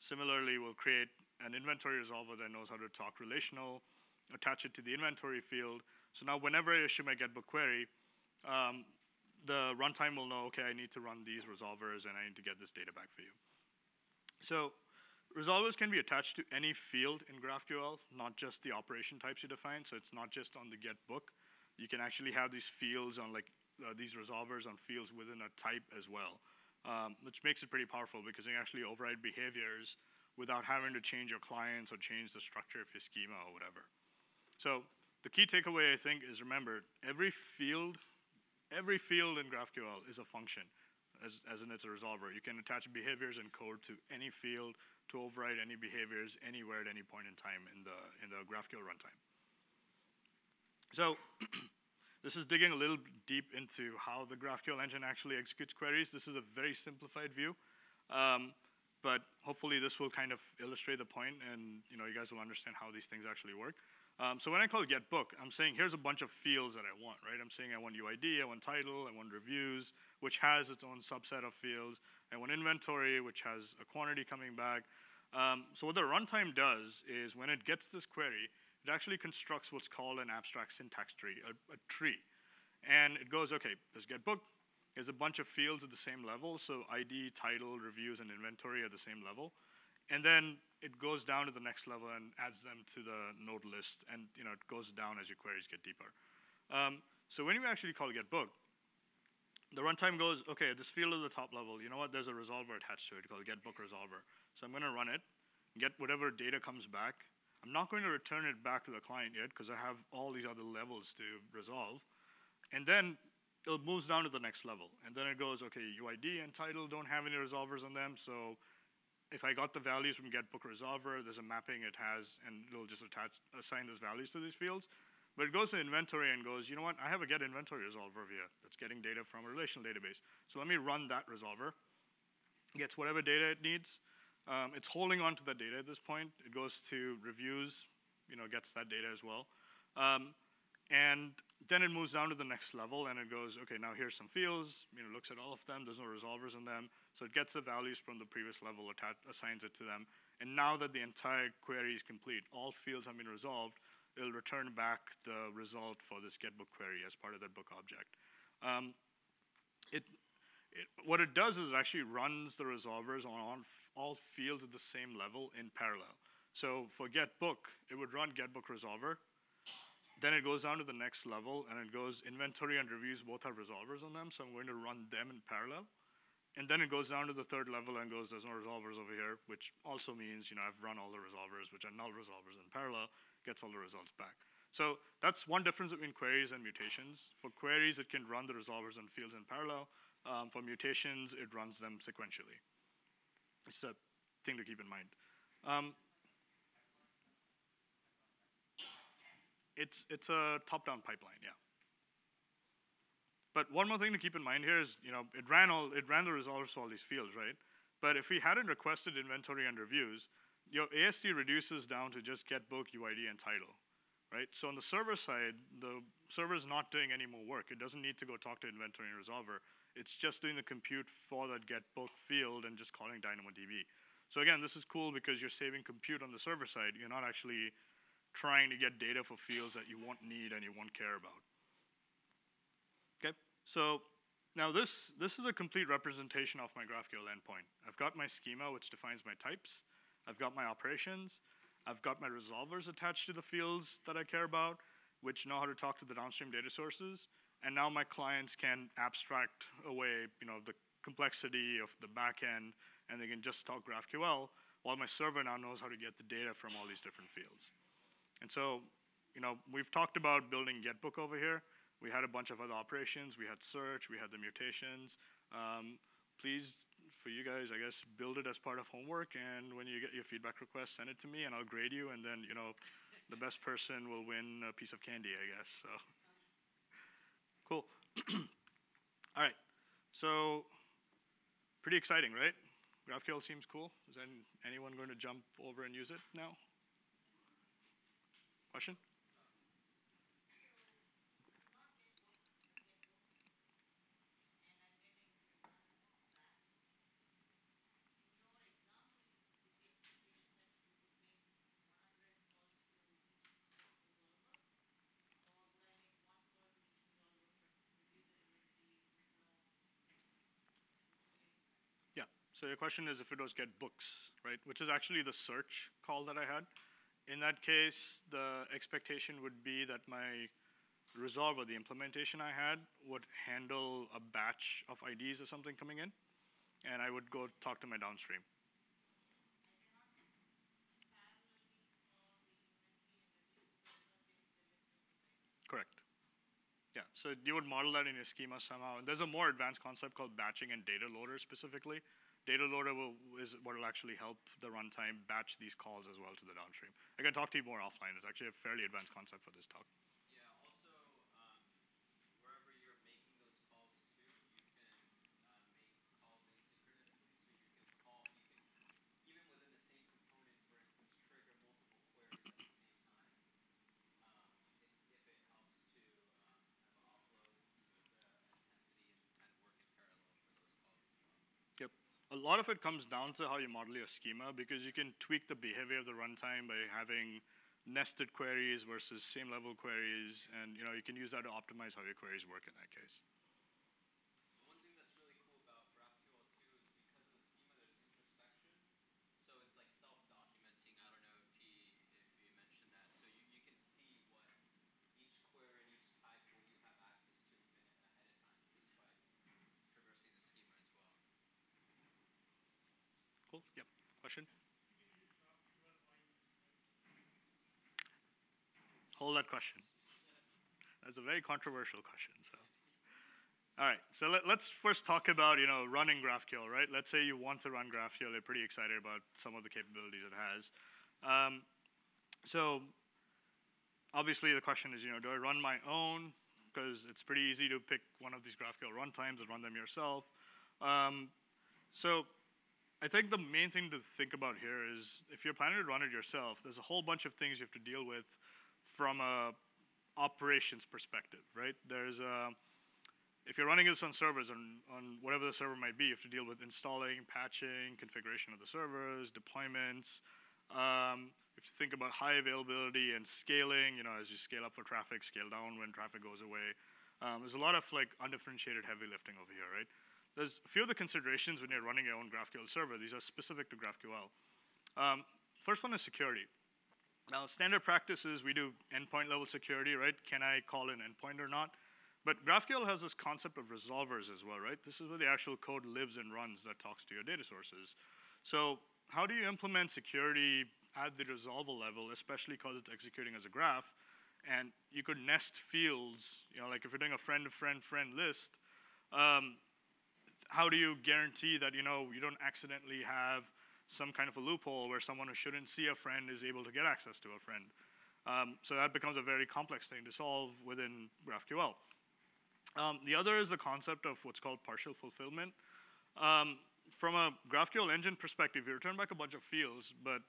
Similarly, we'll create an inventory resolver that knows how to talk relational, attach it to the inventory field. So now whenever I issue my getBook query, the runtime will know, okay, I need to run these resolvers and I need to get this data back for you. So resolvers can be attached to any field in GraphQL, not just the operation types you define. So it's not just on the getBook. You can actually have these fields on these resolvers on fields within a type as well, which makes it pretty powerful because you can actually override behaviors without having to change your clients or change the structure of your schema or whatever. So the key takeaway, I think, is remember, every field in GraphQL is a function, as in it's a resolver. You can attach behaviors and code to any field to override any behaviors anywhere at any point in time in the GraphQL runtime. So this is digging a little deep into how the GraphQL engine actually executes queries. This is a very simplified view, but hopefully this will kind of illustrate the point, and you guys will understand how these things actually work. So when I call getBook, I'm saying here's a bunch of fields that I want, right? I'm saying I want UID, I want title, I want reviews, which has its own subset of fields. I want inventory, which has a quantity coming back. So what the runtime does is when it gets this query, it actually constructs what's called an abstract syntax tree, a tree. And it goes, okay, this getBook is a bunch of fields at the same level, so ID, title, reviews, and inventory at the same level. And then it goes down to the next level and adds them to the node list, and it goes down as your queries get deeper. So when you actually call getBook, the runtime goes, okay, this field at the top level, you know what, there's a resolver attached to it called getBook resolver. So I'm going to run it, get whatever data comes back. I'm not going to return it back to the client yet because I have all these other levels to resolve. And then it moves down to the next level. And then it goes, okay, UID and title don't have any resolvers on them, so if I got the values from getBook resolver, there's a mapping it has, and it'll just assign those values to these fields. But it goes to inventory and goes, you know what, I have a get inventory resolver over here that's getting data from a relational database. So let me run that resolver. It gets whatever data it needs. It's holding on to that data at this point. It goes to reviews, gets that data as well. And then it moves down to the next level, and it goes, okay, now here's some fields, looks at all of them, there's no resolvers in them, so it gets the values from the previous level, assigns it to them, and now that the entire query is complete, all fields have been resolved, it'll return back the result for this getBook query as part of that book object. What it does is it actually runs the resolvers on all fields at the same level in parallel. So for getBook, it would run getBook resolver. Then it goes down to the next level, and it goes inventory and reviews both have resolvers on them, so I'm going to run them in parallel. And then it goes down to the third level and goes, there's no resolvers over here, which also means I've run all the resolvers, which are null resolvers in parallel, gets all the results back. So that's one difference between queries and mutations. For queries, it can run the resolvers and fields in parallel. For mutations, it runs them sequentially. It's a thing to keep in mind. It's a top-down pipeline, yeah. But one more thing to keep in mind here is, it ran the resolvers for all these fields, right? But if we hadn't requested inventory and reviews, your AST reduces down to just getBook, UID, and title, right? So on the server side, the server is not doing any more work. It doesn't need to go talk to inventory and resolver. It's just doing the compute for that getBook field and just calling DynamoDB. So again, this is cool because you're saving compute on the server side. You're not actually trying to get data for fields that you won't need and you won't care about. Okay, so now this is a complete representation of my GraphQL endpoint. I've got my schema, which defines my types. I've got my operations. I've got my resolvers attached to the fields that I care about, which know how to talk to the downstream data sources. And now my clients can abstract away, the complexity of the backend, and they can just talk GraphQL, while my server now knows how to get the data from all these different fields. And so, we've talked about building getBook over here. We had a bunch of other operations. We had search. We had the mutations. Please, for you guys, I guess, build it as part of homework. And when you get your feedback request, send it to me, and I'll grade you. And then, the best person will win a piece of candy, I guess. So, cool. All right. So, pretty exciting, right? GraphQL seems cool. Is anyone going to jump over and use it now? Question? So your question is if it was get books, right? Which is actually the search call that I had. In that case, the expectation would be that my resolver, the implementation I had, would handle a batch of IDs or something coming in, and I would go talk to my downstream. Correct. Yeah, so you would model that in your schema somehow. And there's a more advanced concept called batching and data loader specifically. Data loader is what will actually help the runtime batch these calls as well to the downstream. I can talk to you more offline. It's actually a fairly advanced concept for this talk. Yeah, also, wherever you're making those calls to, you can make calls asynchronously. So you can call, even within the same component, for instance, trigger multiple queries at the same time. If it helps to kind of offload the intensity and kind of work in parallel for those calls as well. Yep. A lot of it comes down to how you model your schema because you can tweak the behavior of the runtime by having nested queries versus same level queries, and you can use that to optimize how your queries work in that case. One thing that's really cool about GraphQL too is because of the schema, there's introspection. So it's like self-documenting. I don't know if he mentioned that. So you can see what each query and each type will you have access to even ahead of time just by traversing the schema as well. Cool. Yep. Question? Hold that question. That's a very controversial question. So, all right. So let's first talk about running GraphQL, right? Let's say you want to run GraphQL. You're pretty excited about some of the capabilities it has. So obviously the question is, do I run my own? Because it's pretty easy to pick one of these GraphQL runtimes and run them yourself. So I think the main thing to think about here is if you're planning to run it yourself, there's a whole bunch of things you have to deal with from a operations perspective, right? If you're running this on servers, on whatever the server might be, you have to deal with installing, patching, configuration of the servers, deployments. You have to think about high availability and scaling, as you scale up for traffic, scale down when traffic goes away. There's a lot of undifferentiated heavy lifting over here, right? There's a few of the considerations when you're running your own GraphQL server. These are specific to GraphQL. First one is security. Now, standard practice is we do endpoint level security, right? Can I call an endpoint or not? But GraphQL has this concept of resolvers as well, right? This is where the actual code lives and runs that talks to your data sources. So how do you implement security at the resolver level, especially because it's executing as a graph? And you could nest fields, like if you're doing a friend-to-friend-friend list, how do you guarantee that, you don't accidentally have some kind of a loophole where someone who shouldn't see a friend is able to get access to a friend? So that becomes a very complex thing to solve within GraphQL. The other is the concept of what's called partial fulfillment. From a GraphQL engine perspective, you return back a bunch of fields, but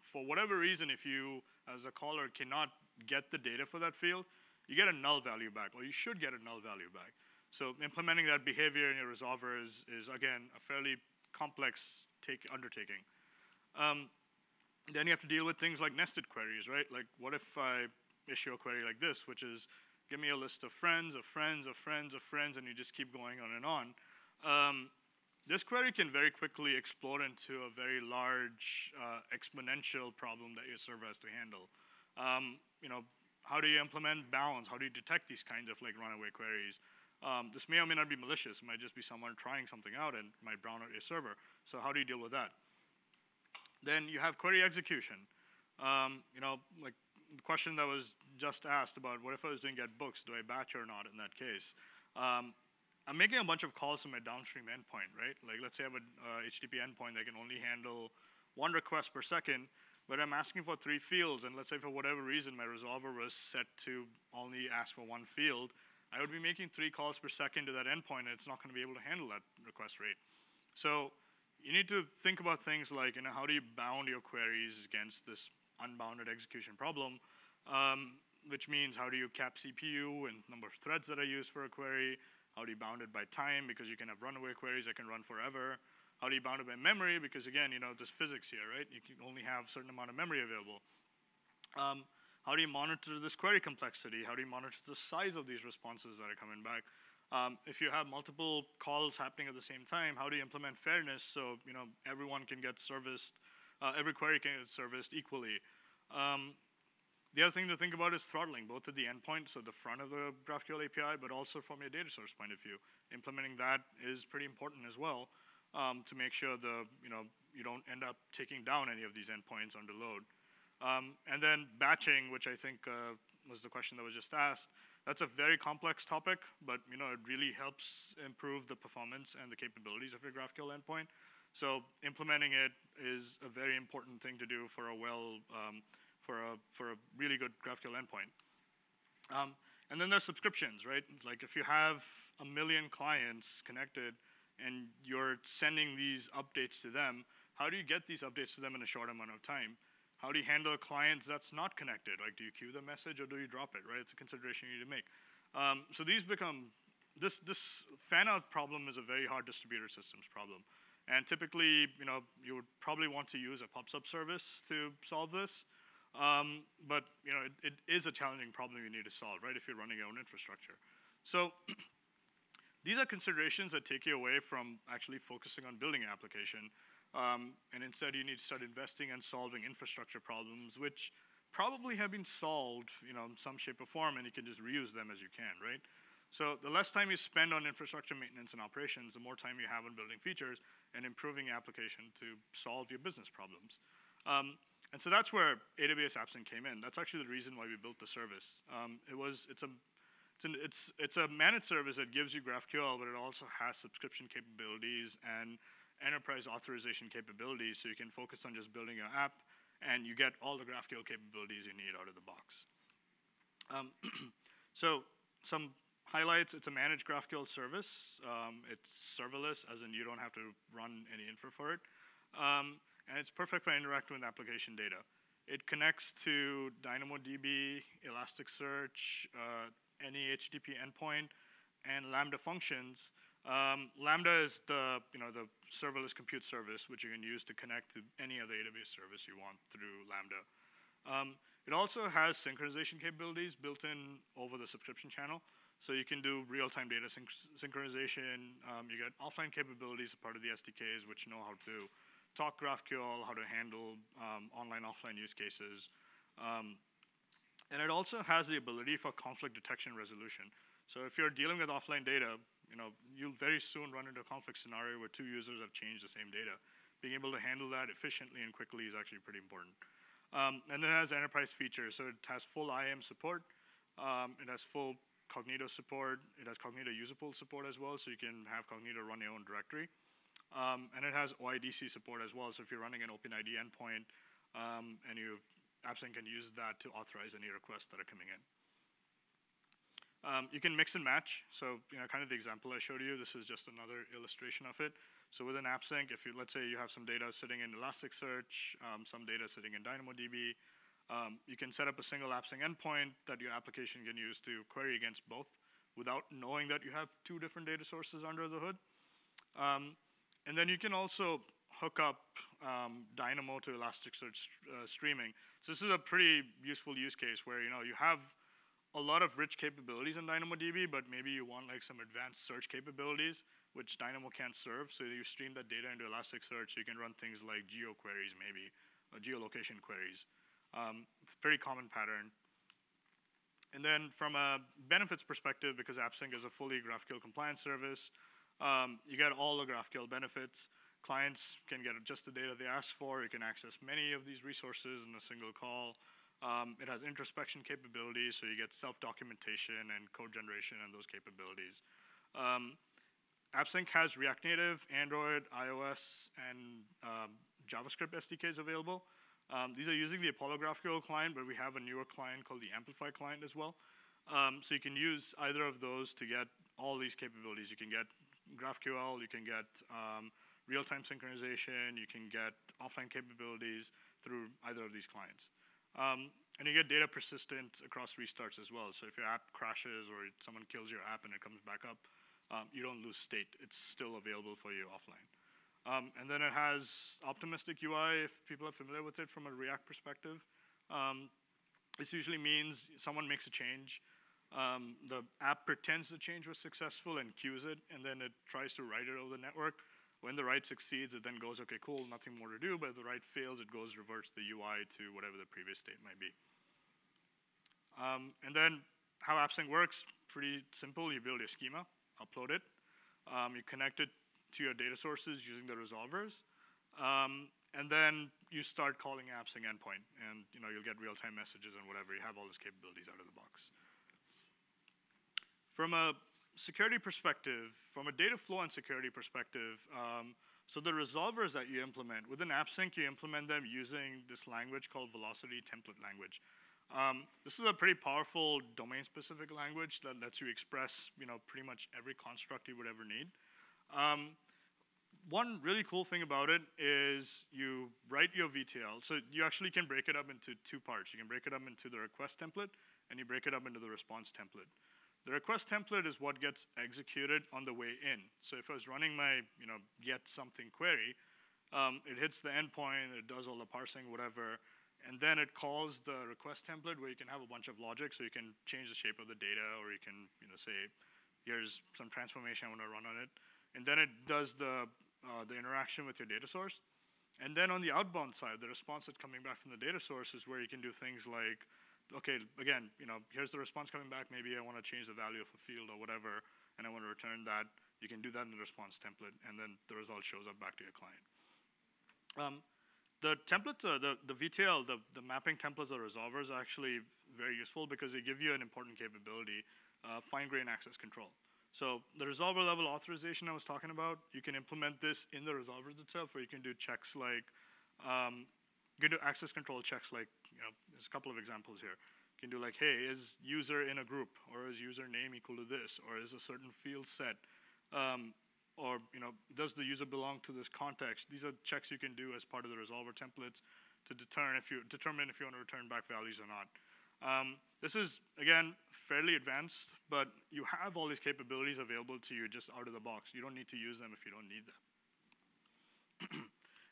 for whatever reason, if you, as a caller, cannot get the data for that field, you get a null value back, or you should get a null value back. So implementing that behavior in your resolver is again, a fairly complex undertaking. Then you have to deal with things like nested queries, right? Like, what if I issue a query like this, which is, give me a list of friends, of friends, of friends, of friends, and you just keep going on and on. This query can very quickly explode into a very large exponential problem that your server has to handle. How do you implement bounds? How do you detect these kinds of runaway queries? This may or may not be malicious. It might just be someone trying something out and might brown out your server. So how do you deal with that? Then you have query execution. Like the question that was just asked about what if I was doing get books, do I batch or not in that case? I'm making a bunch of calls to my downstream endpoint, right? Like let's say I have a HTTP endpoint that can only handle one request per second, but I'm asking for 3 fields, and let's say for whatever reason my resolver was set to only ask for 1 field, I would be making 3 calls per second to that endpoint, and it's not going to be able to handle that request rate. So you need to think about things like, how do you bound your queries against this unbounded execution problem, which means how do you cap CPU and number of threads that I use for a query? How do you bound it by time? Because you can have runaway queries that can run forever. How do you bound it by memory? Because again, there's physics here, right? You can only have a certain amount of memory available. How do you monitor this query complexity? How do you monitor the size of these responses that are coming back? If you have multiple calls happening at the same time, how do you implement fairness so everyone can get serviced, every query can get serviced equally? The other thing to think about is throttling, both at the endpoint, so the front of the GraphQL API, but also from your data source point of view. Implementing that is pretty important as well to make sure you don't end up taking down any of these endpoints under load. And then batching, which I think was the question that was just asked. That's a very complex topic, but it really helps improve the performance and the capabilities of your GraphQL endpoint. So implementing it is a very important thing to do for a for a really good GraphQL endpoint. And then there's subscriptions, right? Like if you have 1 million clients connected and you're sending these updates to them, how do you get these updates to them in a short amount of time? How do you handle a client that's not connected? Like, do you queue the message or do you drop it, right? It's a consideration you need to make. So these become, this fan-out problem is a very hard distributed systems problem. And typically, you would probably want to use a pub/sub service to solve this. But it is a challenging problem you need to solve, right, if you're running your own infrastructure. So these are considerations that take you away from actually focusing on building an application. And instead, you need to start investing and solving infrastructure problems, which probably have been solved in some shape or form, and you can just reuse them as you can, right? So the less time you spend on infrastructure maintenance and operations, the more time you have on building features and improving your application to solve your business problems. And so that's where AWS Absent came in. That's actually the reason why we built the service. It's a managed service that gives you GraphQL, but it also has subscription capabilities and enterprise authorization capabilities, so you can focus on just building your app, and you get all the GraphQL capabilities you need out of the box. So some highlights: it's a managed GraphQL service. It's serverless, as in you don't have to run any infra for it. And it's perfect for interacting with application data. It connects to DynamoDB, Elasticsearch, any HTTP endpoint, and Lambda functions. Lambda is the serverless compute service, which you can use to connect to any other AWS service you want through Lambda. It also has synchronization capabilities built in over the subscription channel. So you can do real-time data synchronization. You get offline capabilities, a part of the SDKs, which know how to talk GraphQL, how to handle online-offline use cases. And it also has the ability for conflict detection and resolution. So if you're dealing with offline data, you'll very soon run into a conflict scenario where two users have changed the same data. Being able to handle that efficiently and quickly is actually pretty important. And it has enterprise features. So it has full IAM support. It has full Cognito support. It has Cognito usable support as well, so you can have Cognito run your own directory. And it has OIDC support as well. So if you're running an OpenID endpoint, and AppSync can use that to authorize any requests that are coming in. You can mix and match. So kind of the example I showed you, this is just another illustration of it. So within AppSync, let's say you have some data sitting in Elasticsearch, some data sitting in DynamoDB, you can set up a single AppSync endpoint that your application can use to query against both without knowing that you have two different data sources under the hood. And then you can also hook up Dynamo to Elasticsearch streaming. So this is a pretty useful use case where you have a lot of rich capabilities in DynamoDB, but maybe you want some advanced search capabilities, which Dynamo can't serve. So you stream that data into Elasticsearch. You can run things like geo queries, maybe, or geolocation queries. It's a pretty common pattern. And then from a benefits perspective, because AppSync is a fully GraphQL compliant service, you get all the GraphQL benefits. Clients can get just the data they ask for. You can access many of these resources in a single call. It has introspection capabilities, so you get self-documentation and code generation and those capabilities. AppSync has React Native, Android, iOS, and JavaScript SDKs available. These are using the Apollo GraphQL client, but we have a newer client called the Amplify client as well. So you can use either of those to get all these capabilities. You can get GraphQL, you can get real-time synchronization, you can get offline capabilities through either of these clients. And you get data persistent across restarts as well. So if your app crashes or someone kills your app and it comes back up, you don't lose state. It's still available for you offline. And then it has optimistic UI, if people are familiar with it from a React perspective. This usually means someone makes a change. The app pretends the change was successful and queues it, and then it tries to write it over the network. When the write succeeds, it then goes, okay, cool, nothing more to do. But if the write fails, it goes reverts the UI to whatever the previous state might be. And then how AppSync works, pretty simple. You build a schema, upload it. You connect it to your data sources using the resolvers. And then you start calling AppSync endpoint. And you'll get real-time messages and whatever. You have all those capabilities out of the box. From a security perspective, from a data flow and security perspective, so the resolvers that you implement, within AppSync, you implement them using this language called Velocity Template Language. This is a pretty powerful domain-specific language that lets you express pretty much every construct you would ever need. One really cool thing about it is you write your VTL. So you actually can break it up into two parts. You can break it up into the request template, and you break it up into the response template. The request template is what gets executed on the way in. So if I was running my get something query, it hits the endpoint, it does all the parsing, whatever, and then it calls the request template where you can have a bunch of logic, so you can change the shape of the data, or you can say, here's some transformation I want to run on it. And then it does the interaction with your data source. And then on the outbound side, the response that's coming back from the data source is where you can do things like, okay, again, here's the response coming back. Maybe I want to change the value of a field or whatever, and I want to return that. You can do that in the response template, and then the result shows up back to your client. The templates, the VTL, the mapping templates or resolvers are actually very useful because they give you an important capability, fine-grained access control. So the resolver level authorization I was talking about, you can implement this in the resolvers itself, where you can do checks like, you can do access control checks like, there's a couple of examples here. You can do like, hey, is user in a group, or is user name equal to this, or is a certain field set, or does the user belong to this context? These are checks you can do as part of the resolver templates to determine if you want to return back values or not. This is, again, fairly advanced, but you have all these capabilities available to you just out of the box. You don't need to use them if you don't need them.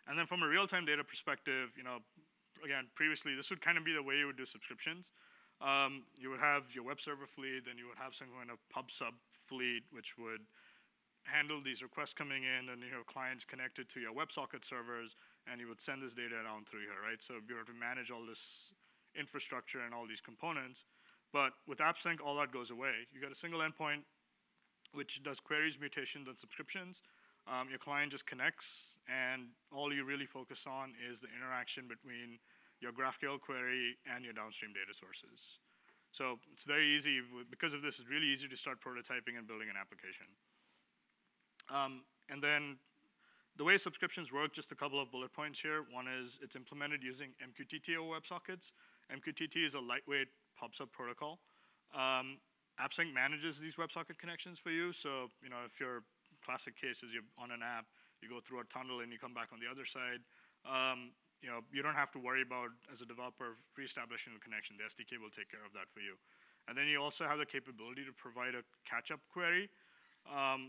And then from a real-time data perspective, again, previously, this would kind of be the way you would do subscriptions. You would have your web server fleet, then you would have some kind of pub sub fleet, which would handle these requests coming in, and you have clients connected to your WebSocket servers, and you would send this data around through here, right? So you have to manage all this infrastructure and all these components. But with AppSync, all that goes away. You got a single endpoint, which does queries, mutations, and subscriptions. Your client just connects, and all you really focus on is the interaction between your GraphQL query and your downstream data sources. So it's very easy. Because of this, it's really easy to start prototyping and building an application. And then the way subscriptions work, just a couple of bullet points here. One is it's implemented using MQTT over WebSockets. MQTT is a lightweight pub-sub protocol. AppSync manages these WebSocket connections for you. So if your classic case is you're on an app, you go through a tunnel and you come back on the other side, you don't have to worry about, as a developer, reestablishing the connection. The SDK will take care of that for you. And then you also have the capability to provide a catch-up query.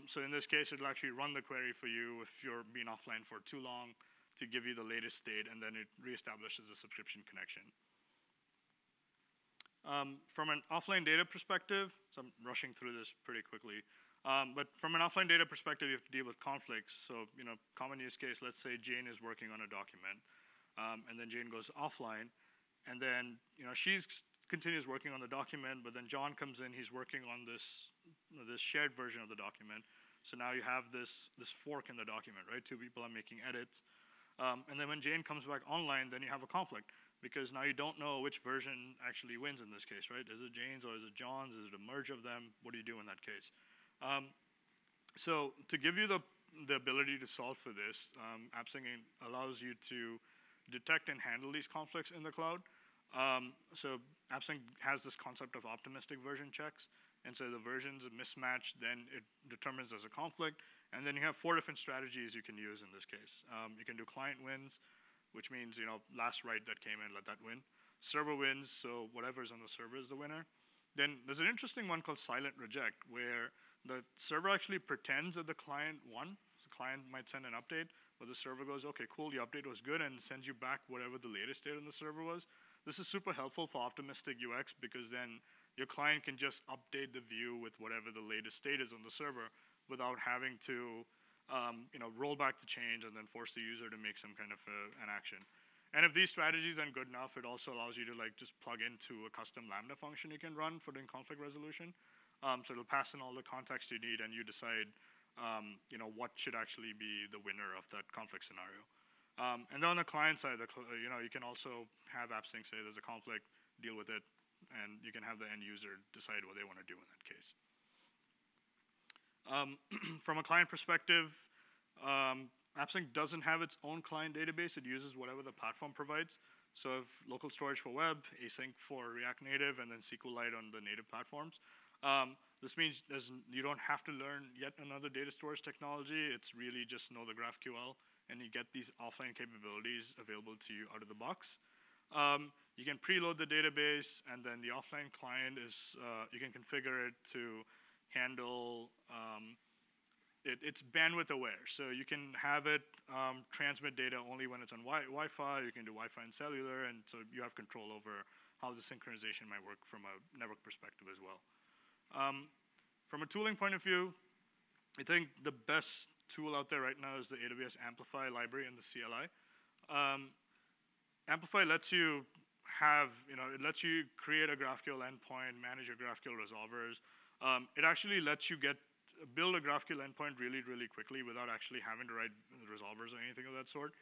So in this case, it'll actually run the query for you if you're being offline for too long to give you the latest state, and then it reestablishes a subscription connection. From an offline data perspective, so I'm rushing through this pretty quickly, but from an offline data perspective, you have to deal with conflicts. So, common use case, let's say Jane is working on a document, and then Jane goes offline, and then, she continues working on the document, but then John comes in, he's working on this shared version of the document. So now you have this fork in the document, right? Two people are making edits. And then when Jane comes back online, then you have a conflict, because now you don't know which version actually wins in this case, right? Is it Jane's or is it John's? Is it a merge of them? What do you do in that case? So to give you the ability to solve for this, AppSync allows you to detect and handle these conflicts in the cloud. So AppSync has this concept of optimistic version checks. And so the versions are mismatched, then it determines there's a conflict. And then you have 4 different strategies you can use in this case. You can do client wins, which means, last write that came in, let that win. Server wins, so whatever's on the server is the winner. Then there's an interesting one called silent reject, where the server actually pretends that the client won. So the client might send an update, but the server goes, okay, cool, the update was good, and sends you back whatever the latest state on the server was. This is super helpful for optimistic UX, because then your client can just update the view with whatever the latest state is on the server without having to roll back the change and then force the user to make some kind of an action. And if these strategies aren't good enough, it also allows you to just plug into a custom Lambda function you can run for doing conflict resolution. So it'll pass in all the context you need, and you decide what should actually be the winner of that conflict scenario. And then on the client side, you can also have AppSync say there's a conflict, deal with it, and you can have the end user decide what they want to do in that case. From a client perspective, AppSync doesn't have its own client database. It uses whatever the platform provides. So if local storage for web, async for React Native, and then SQLite on the native platforms. This means you don't have to learn yet another data storage technology. It's really just know the GraphQL, and you get these offline capabilities available to you out of the box. You can preload the database, and then the offline client is, you can configure it to handle, it's bandwidth aware. So you can have it transmit data only when it's on Wi-Fi. You can do Wi-Fi and cellular, and so you have control over how the synchronization might work from a network perspective as well. From a tooling point of view, I think the best tool out there right now is the AWS Amplify library and the CLI. Amplify lets you it lets you create a GraphQL endpoint, manage your GraphQL resolvers. It actually lets you build a GraphQL endpoint really, really quickly without actually having to write resolvers or anything of that sort.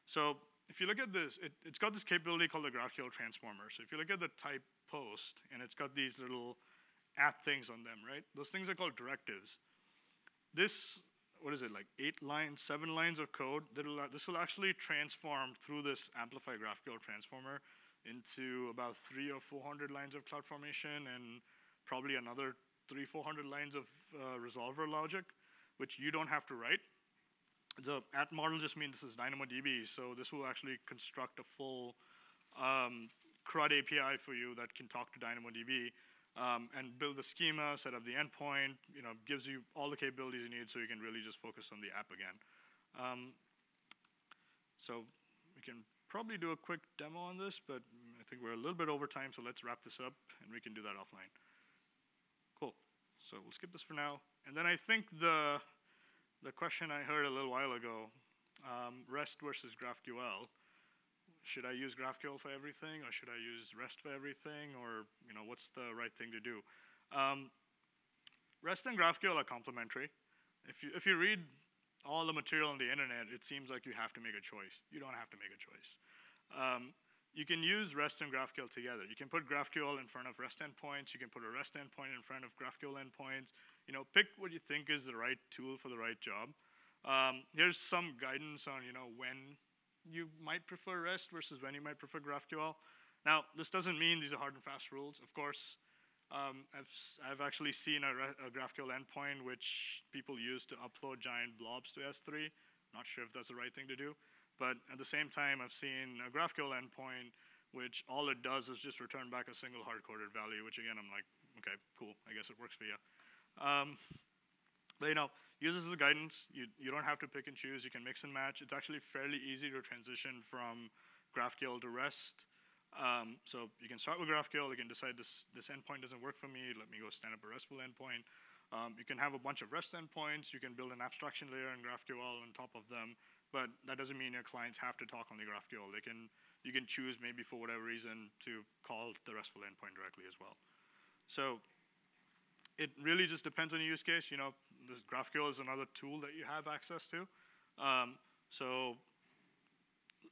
So if you look at this, it's got this capability called the GraphQL transformer. So if you look at the type post, and it's got these little things on them, right? Those things are called directives. This, what is it, like 8 lines, 7 lines of code? This will actually transform through this Amplify GraphQL transformer into about 300 or 400 lines of CloudFormation and probably another 300-400 lines of resolver logic, which you don't have to write. The at model just means this is DynamoDB, so this will actually construct a full CRUD API for you that can talk to DynamoDB and build the schema, set up the endpoint, gives you all the capabilities you need so you can really just focus on the app again. So we can probably do a quick demo on this, but I think we're a little bit over time, so let's wrap this up, and we can do that offline. Cool. So we'll skip this for now. And then I think the question I heard a little while ago, REST versus GraphQL. Should I use GraphQL for everything, or should I use REST for everything, or what's the right thing to do? REST and GraphQL are complementary. If you read all the material on the internet, it seems like you have to make a choice. You don't have to make a choice. You can use REST and GraphQL together. You can put GraphQL in front of REST endpoints. You can put a REST endpoint in front of GraphQL endpoints. Pick what you think is the right tool for the right job. Here's some guidance on when you might prefer REST versus when you might prefer GraphQL. Now, this doesn't mean these are hard and fast rules. Of course, I've actually seen a GraphQL endpoint which people use to upload giant blobs to S3. Not sure if that's the right thing to do. But at the same time, I've seen a GraphQL endpoint which all it does is just return back a single hard-coded value, which again, I'm like, okay, cool, I guess it works for you. But use this as a guidance. You don't have to pick and choose. You can mix and match. It's actually fairly easy to transition from GraphQL to REST. So you can start with GraphQL. You can decide this endpoint doesn't work for me. Let me go stand up a RESTful endpoint. You can have a bunch of REST endpoints. You can build an abstraction layer in GraphQL on top of them. But that doesn't mean your clients have to talk on the GraphQL. You can choose maybe for whatever reason to call the RESTful endpoint directly as well. So it really just depends on the use case. This GraphQL is another tool that you have access to. So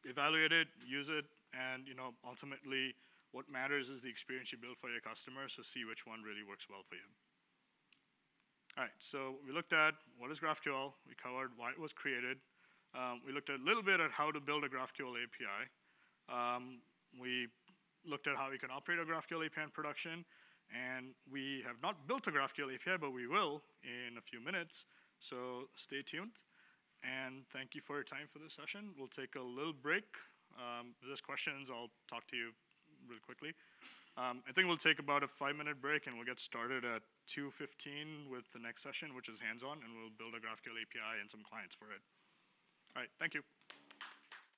evaluate it, use it, and ultimately what matters is the experience you build for your customers, so see which one really works well for you. All right, so we looked at what is GraphQL. We covered why it was created. We looked at a little bit at how to build a GraphQL API. We looked at how you can operate a GraphQL API in production. And we have not built a GraphQL API, but we will in a few minutes. So stay tuned. And thank you for your time for this session. We'll take a little break. If there's questions, I'll talk to you really quickly. I think we'll take about a 5-minute break, and we'll get started at 2:15 with the next session, which is hands-on, and we'll build a GraphQL API and some clients for it. All right, thank you.